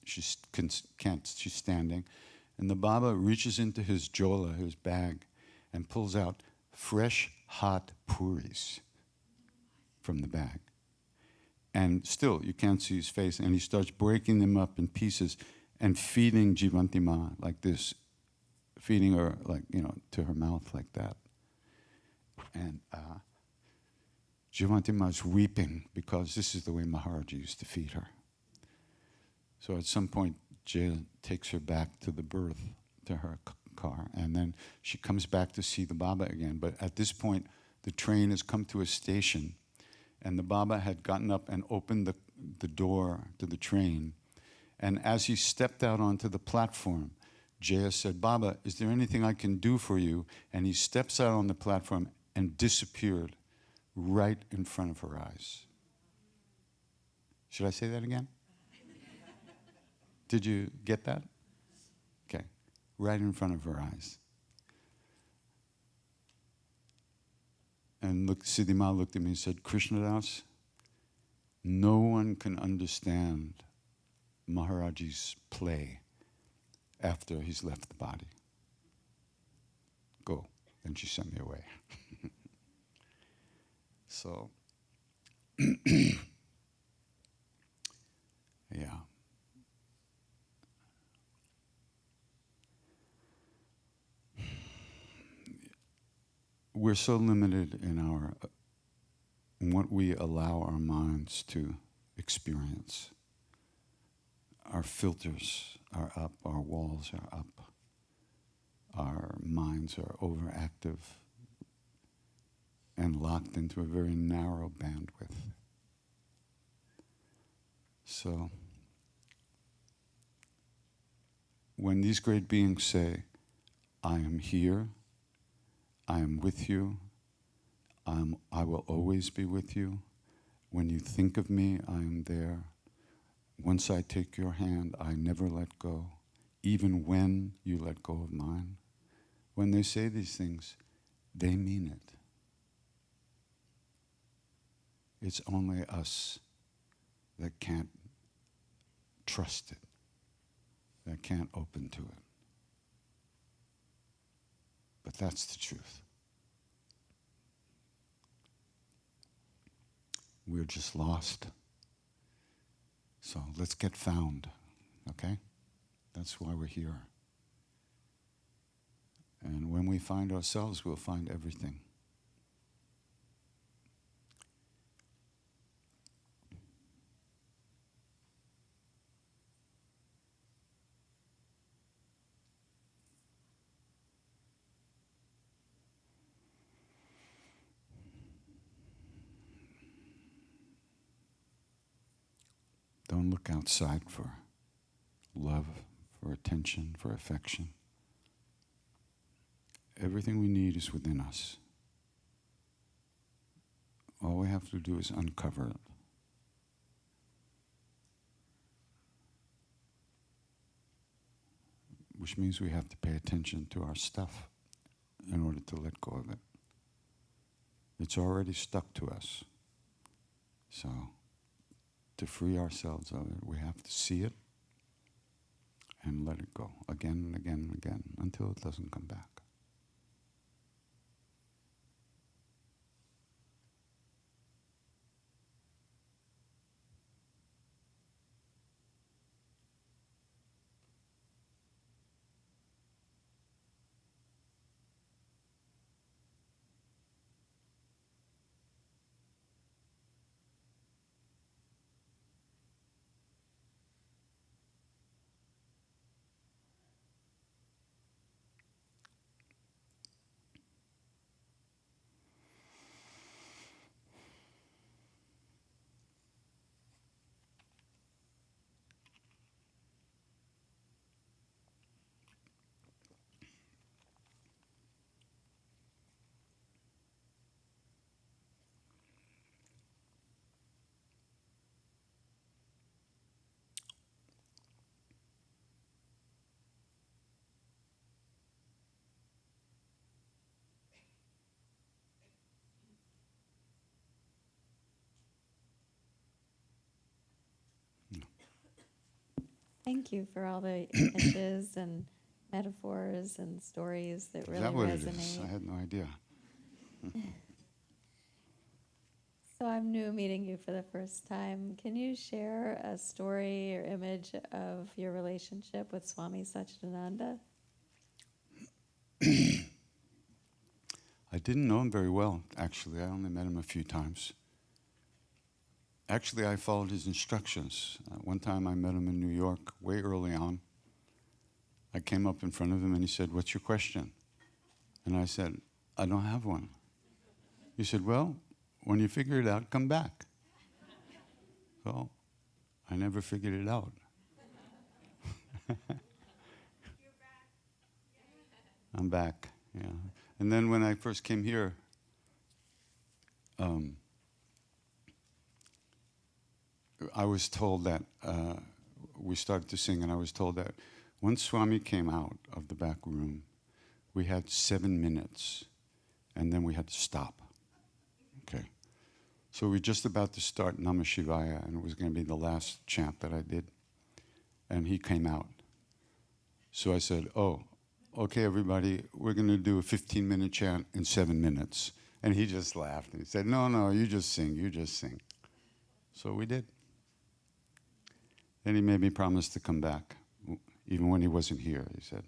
She's standing. And the Baba reaches into his jola, his bag, and pulls out fresh, hot puris from the bag. And still, you can't see his face. And he starts breaking them up in pieces and feeding Jivanti Ma like this, feeding her to her mouth like that. And Jivanti Ma is weeping because this is the way Maharaji used to feed her. So at some point, Jaya takes her back to the berth, to her car, and then she comes back to see the Baba again. But at this point, the train has come to a station, and the Baba had gotten up and opened the door to the train. And as he stepped out onto the platform, Jaya said, Baba, is there anything I can do for you? And he steps out on the platform and disappeared right in front of her eyes. Should I say that again? Did you get that? Okay. Right in front of her eyes. And Siddhima looked at me and said, Krishnadas, no one can understand Maharaji's play after he's left the body. Go. Then she sent me away. So, yeah. We're so limited in what we allow our minds to experience. Our filters are up, our walls are up, our minds are overactive and locked into a very narrow bandwidth. So, when these great beings say, I am here, I am with you, I will always be with you. When you think of me, I am there. Once I take your hand, I never let go, even when you let go of mine. When they say these things, they mean it. It's only us that can't trust it, that can't open to it. But that's the truth. We're just lost. So let's get found, okay? That's why we're here. And when we find ourselves, we'll find everything. Don't look outside for love, for attention, for affection. Everything we need is within us. All we have to do is uncover it. Which means we have to pay attention to our stuff in order to let go of it. It's already stuck to us. So, to free ourselves of it, we have to see it and let it go again and again and again until it doesn't come back. Thank you for all the images and metaphors and stories that really Is that what resonate. it is? I had no idea. So I'm new meeting you for the first time. Can you share a story or image of your relationship with Swami Satchidananda? I didn't know him very well, actually. I only met him a few times. Actually, I followed his instructions. One time I met him in New York, way early on. I came up in front of him and he said, "What's your question?" And I said, "I don't have one." He said, "Well, when you figure it out, come back." So I never figured it out. I'm back, yeah. And then when I first came here, I was told that, we started to sing, and I was told that once Swami came out of the back room, we had 7 minutes, and then we had to stop. So we were just about to start Namah Shivaya, and it was going to be the last chant that I did. And he came out. So I said, oh, okay, everybody, we're going to do a 15-minute chant in 7 minutes. And he just laughed. And he said, no, you just sing, you just sing. So we did. Then he made me promise to come back, even when he wasn't here, he said.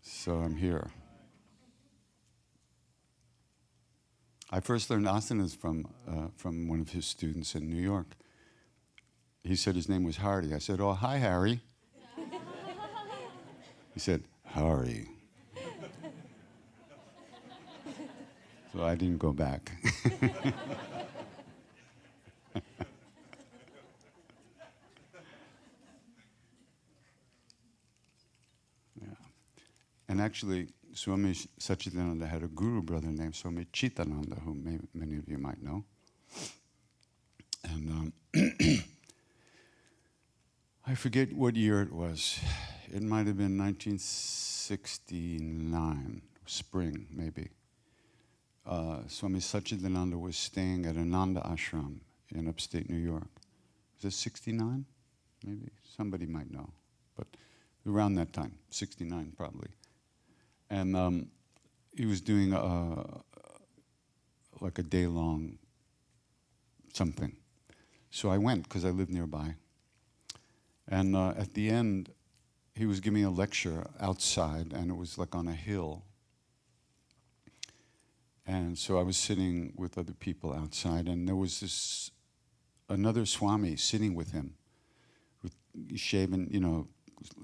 So I'm here. I first learned asanas from one of his students in New York. He said his name was Hardy. I said, oh, hi, Harry. He said, Harry. So I didn't go back. Yeah. And actually, Swami Satchidananda had a guru brother named Swami Chitananda, who many of you might know. And I forget what year it was. It might have been 1969, spring maybe. Swami Satchidananda was staying at Ananda Ashram in upstate New York. Was it 69? Maybe. Somebody might know. But around that time, 69 probably. And he was doing like a day-long something. So I went because I lived nearby. And at the end, he was giving a lecture outside, and it was like on a hill. And so I was sitting with other people outside, and there was another Swami sitting with him, with shaven,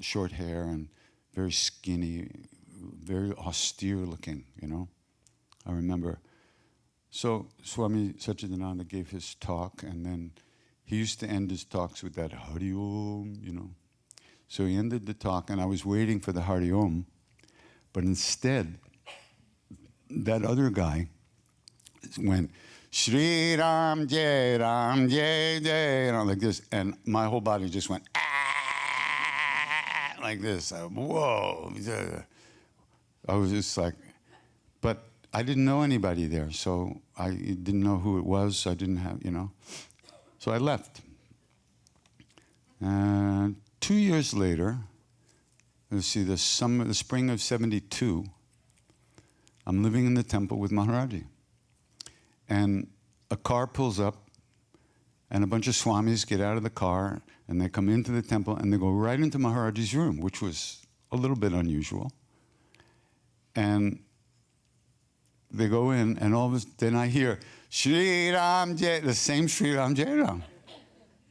short hair and very skinny, very austere looking, I remember. So Swami Satchidananda gave his talk, and then he used to end his talks with that Hari Om, So he ended the talk, and I was waiting for the Hari Om, but instead, that other guy went, Shri Ram Jai Ram Jai Jai, like this, and my whole body just went, ah, like this. Whoa. I was just like, but I didn't know anybody there, so I didn't know who it was. I didn't have, So I left. And 2 years later, let's see, the spring of '72, I'm living in the temple with Maharaji. And a car pulls up, and a bunch of swamis get out of the car, and they come into the temple, and they go right into Maharaji's room, which was a little bit unusual. And they go in, and all of a sudden, then I hear, Shri Ram Jai, the same Shri Ram Jai Ram.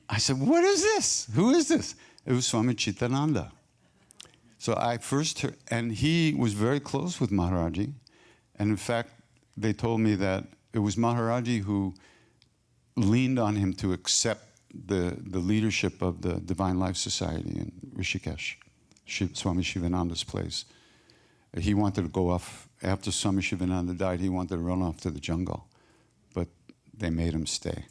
I said, what is this? Who is this? It was Swami Chitananda. So I first heard, and he was very close with Maharaji. And in fact, they told me that it was Maharaji who leaned on him to accept the leadership of the Divine Life Society in Rishikesh, Swami Shivananda's place. He wanted to go off, after Swami Chitananda died, he wanted to run off to the jungle, but they made him stay.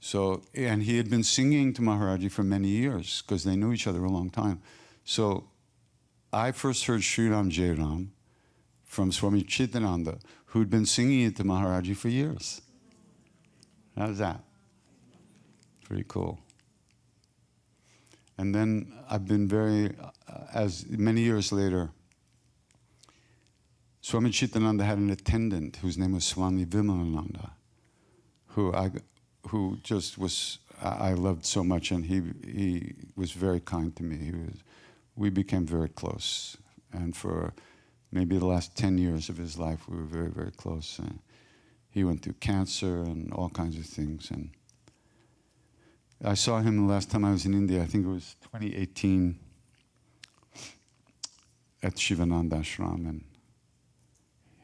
So, and he had been singing to Maharaji for many years, because they knew each other a long time. So I first heard Sri Ram Jai Ram from Swami Chitananda, who'd been singing it to Maharaji for years. How's that? Pretty cool. And then I've been as many years later, Swami Chitananda had an attendant whose name was Swami Vimalananda, who just was, I loved so much, and he was very kind to me. We became very close, and for maybe the last 10 years of his life, we were very, very close. He went through cancer and all kinds of things, and I saw him the last time I was in India. I think it was 2018 at Shivananda Ashram, and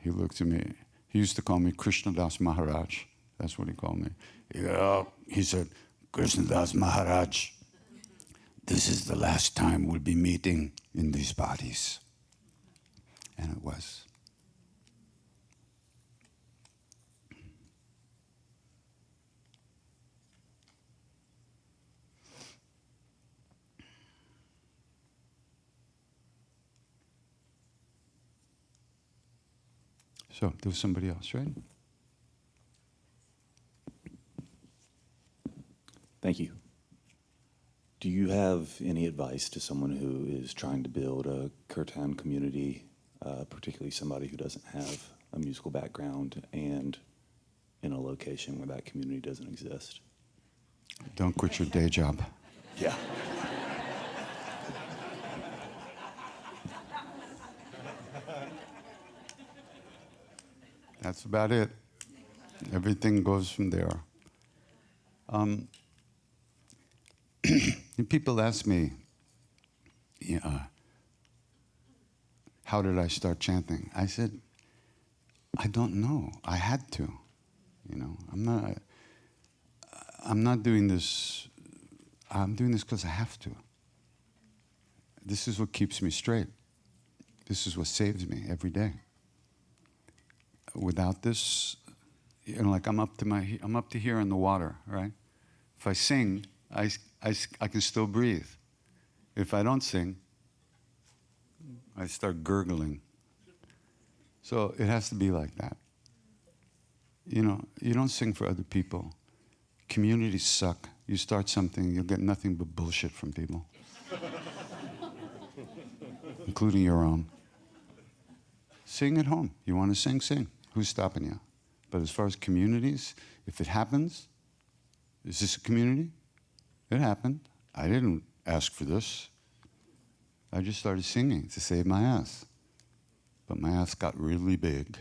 he looked at me. He used to call me Krishna Das Maharaj. That's what he called me. Yeah, he said, Krishna Das Maharaj, this is the last time we'll be meeting in these bodies. And it was. So, there was somebody else, right? Thank you. Do you have any advice to someone who is trying to build a Kirtan community, particularly somebody who doesn't have a musical background and in a location where that community doesn't exist? Don't quit your day job. Yeah. That's about it. Everything goes from there. People ask me, how did I start chanting? I said, I don't know. I had to. I'm not doing this. I'm doing this because I have to. This is what keeps me straight. This is what saves me every day. Without this, like I'm up to here in the water, right? If I sing, I can still breathe. If I don't sing, I start gurgling. So it has to be like that. You don't sing for other people. Communities suck. You start something, you'll get nothing but bullshit from people, including your own. Sing at home. You want to sing, sing. Who's stopping you? But as far as communities, if it happens, is this a community? It happened. I didn't ask for this. I just started singing to save my ass. But my ass got really big.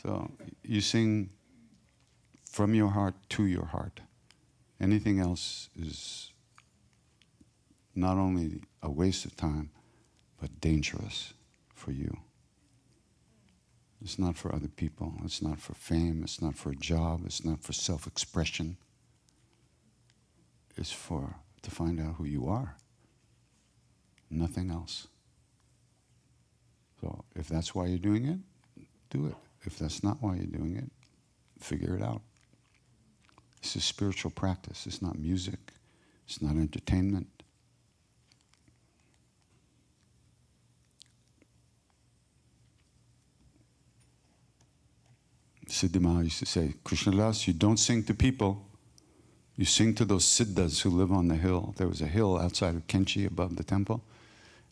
So you sing from your heart to your heart. Anything else is not only a waste of time, but dangerous for you. It's not for other people. It's not for fame. It's not for a job. It's not for self-expression. It's to find out who you are. Nothing else. So if that's why you're doing it, do it. If that's not why you're doing it, figure it out. This is spiritual practice. It's not music. It's not entertainment. Siddhima used to say, Krishnadas, you don't sing to people. You sing to those siddhas who live on the hill. There was a hill outside of Kenchi above the temple.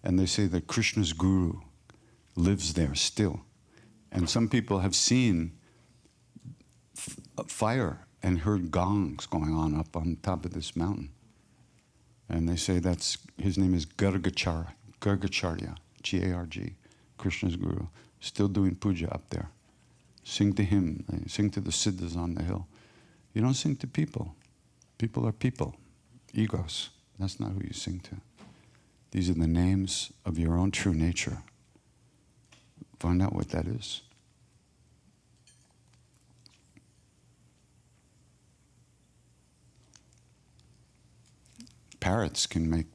And they say that Krishna's guru lives there still. And some people have seen fire and heard gongs going on up on top of this mountain. And they say his name is Gargacharya, G-A-R-G, Krishna's guru, still doing puja up there. Sing to him, sing to the siddhas on the hill. You don't sing to people. People are people, egos. That's not who you sing to. These are the names of your own true nature. Find out what that is. Parrots can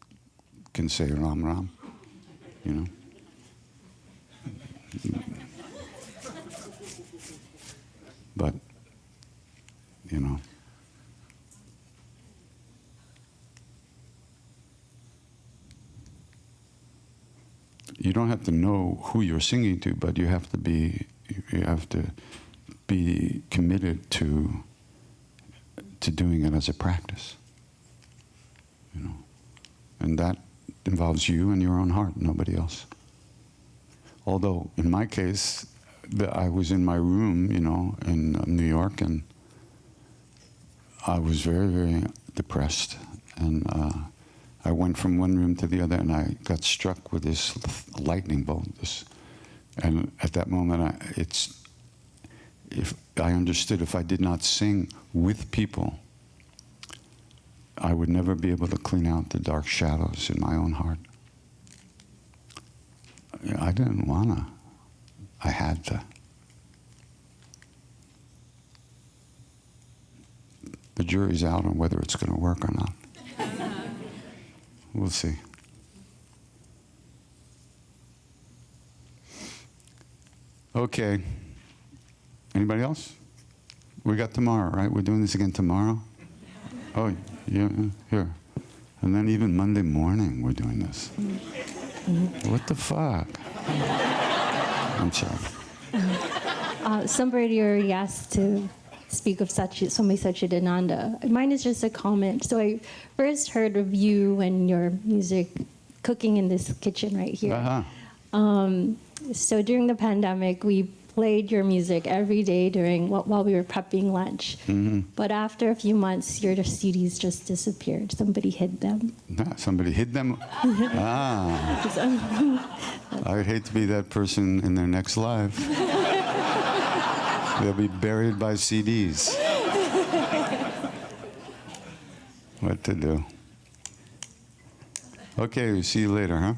say Ram Ram, But, you don't have to know who you're singing to, but you have to be committed to doing it as a practice. And that involves you and your own heart, nobody else. Although, in my case, I was in my room, in New York, and I was very, very depressed. And I went from one room to the other, and I got struck with this lightning bolt. And at that moment, I understood if I did not sing with people, I would never be able to clean out the dark shadows in my own heart. I didn't wanna. I had to. The jury's out on whether it's going to work or not. We'll see. Okay. Anybody else? We got tomorrow, right? We're doing this again tomorrow? Oh, yeah, here. And then even Monday morning we're doing this. What the fuck? I'm sorry. Somebody already asked to speak of Swami Satchidananda. Mine is just a comment. So I first heard of you and your music cooking in this kitchen right here. Uh-huh. So during the pandemic, we played your music every day while we were prepping lunch. Mm-hmm. But after a few months, your CDs just disappeared. Somebody hid them. Somebody hid them? I would hate to be that person in their next life. They'll be buried by CDs. What to do? Okay, we'll see you later, huh?